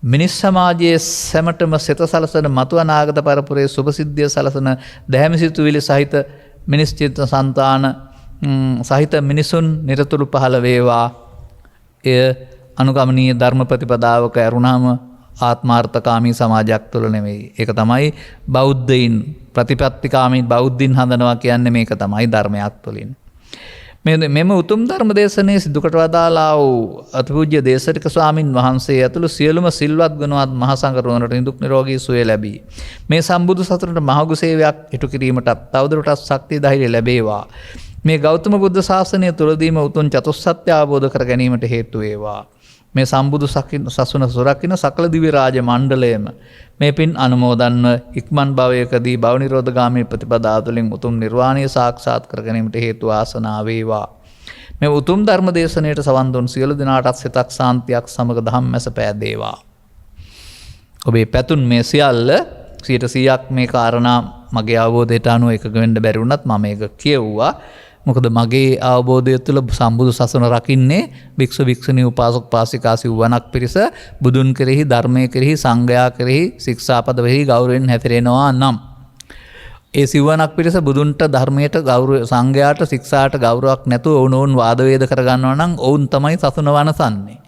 මිනිස් සමාජයේ සැමටම සිත සලසන මතු අනාගත පරපුරේ සුභ සිද්ධිය සලසන දැහැමිසිතුවිලි සහිත මිනිස් චිත්ත සන්තාන සහිත මිනිසුන් නිරතුරු පහළ වේවා. එය අනුගමනීය ධර්ම ප්‍රතිපදාවක ඇරුණාම ආත්මාර්ථකාමී සමාජයක් තුළ නෙවෙයි. ඒක තමයි බෞද්ධයින් ප්‍රතිපත්තිකාමී බෞද්ධින් හදනවා කියන්නේ මේක තමයි ධර්මයක් තුළින්. මෙම උතුම් ධර්ම දේශනයේ සිදුකට වදාලා වූ අතිපූජ්‍ය දේශරික ස්වාමින් වහන්සේ ඇතුළු සියලුම සිල්වත් ගුණවත් මහ සංඝරුවනට නිදුක් නිරෝගී සුවය ලැබී මේ සම්බුදු සසුනට මහඟු සේවයක් ඉටු කිරීමටත් තවදුරටත් ශක්තිය ධෛර්යය ලැබේවා. මේ ගෞතම බුද්ධ ශාසනය තුළදීම උතුම් චතුස්සත්‍ය අවබෝධ කර ගැනීමට හේතු වේවා. මේ සම්බුදු සසුන සුරකින්න සකල දිව්‍ය රාජ මණ්ඩලයම මේ පින් අනුමෝදන්ව ඉක්මන් භවයකදී භව නිරෝධගාමී ප්‍රතිපදාව තුළින් උතුම් නිර්වාණය සාක්ෂාත් කර ගැනීමට හේතු වාසනා වේවා. මේ උතුම් ධර්ම දේශනයට සවන් දුන් සියලු දෙනාටත් සිතක් සාන්තියක් සමග ධම්මැස පෑදේවා. ඔබේ පැතුම් මේ සියල්ල 100% මේ කාරණා මගේ අවබෝධයට අනුව එකග වෙන්න බැරි වුණත් මම ඒක කියවුවා. මොකද මගේ අවබෝධය තුළ සම්බුදු සසුන රකින්නේ භික්ෂු භික්ෂුණී උපාසක පාසිකා සිව්වණක් පිරිස බුදුන් කෙරෙහි ධර්මයේ කෙරෙහි සංඝයා කෙරෙහි ශික්ෂාපද වෙහි ගෞරවයෙන් හැසිරෙනවා නම් ඒ සිව්වණක් පිරිස බුදුන්ට ධර්මයට ගෞරව සංඝයාට ශික්ෂාට ගෞරවයක් නැතුව ඔවුන් වාද වේද කරගන්නවා නම් ඔවුන් තමයි සසුන වනසන්නේ.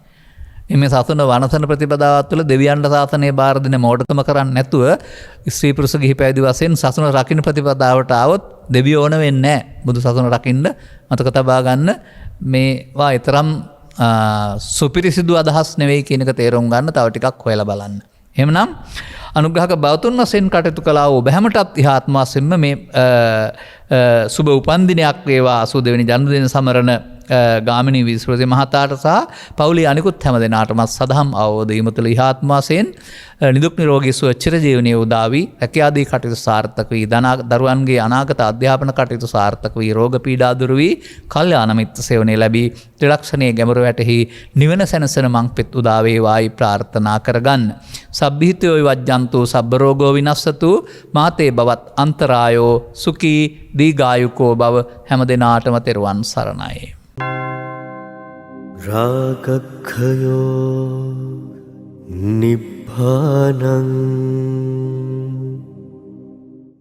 මේ සසුන වනසන ප්‍රතිපදාවත් තුළ දෙවියන්ට ශාසනය බාර දෙන මෝඩකම කරන්නේ නැතුව ස්ත්‍රී පුරුෂ ගිහි පැවිදි වශයෙන් සසුන රකින්න ප්‍රතිපදාවට ආවොත් දෙවියෝ ඕන වෙන්නේ නැහැ. බුදු සසුන රකින්න මතක තබා ගන්න මේවා ඊතරම් සුපිරිසිදු අදහස් නෙවෙයි කියන එක තේරුම් ගන්න තව ටිකක් හොයලා බලන්න. එහෙමනම් අනුග්‍රහක බවතුන් වශයෙන් කටයුතු කළා ඔබ හැමටත් ඉහාත්ම වශයෙන්ම මේ සුබ උපන්දිනයක් වේවා 82 වෙනි ජන්මදින සමරන ගාමිණී වීරසූරිය මහතාට සහ පවුලේ අනිකුත් හැම දෙනාටම සදහම් අවබෝධීම තුළ ඉහාත්ම වශයෙන් නිදුක් නිරෝගී සුව චිරජීවනයේ උදා වී රැකියාදී කටයුතු සාර්ථක වී දරුවන්ගේ අනාගත අධ්‍යාපන කටයුතු සාර්ථක වී රෝග පීඩා දුරු වී කල්යාණ මිත්‍ර සේවනයේ ලැබී ත්‍රිලක්ෂණයේ ගැඹුර වැටෙහි නිවන සැනසෙන මංපෙත් උදා වේවායි ප්‍රාර්ථනා කරගන්න. සබ්බීතයෝ වජ්ජන්තු සබ්බ රෝගෝ විනස්සතු මාතේ බවත් අන්තරායෝ සුඛී දීඝායුකෝ බව හැම දිනාටම තෙරුවන් සරණයි. රාගක්ඛයෝ නිබ්බානං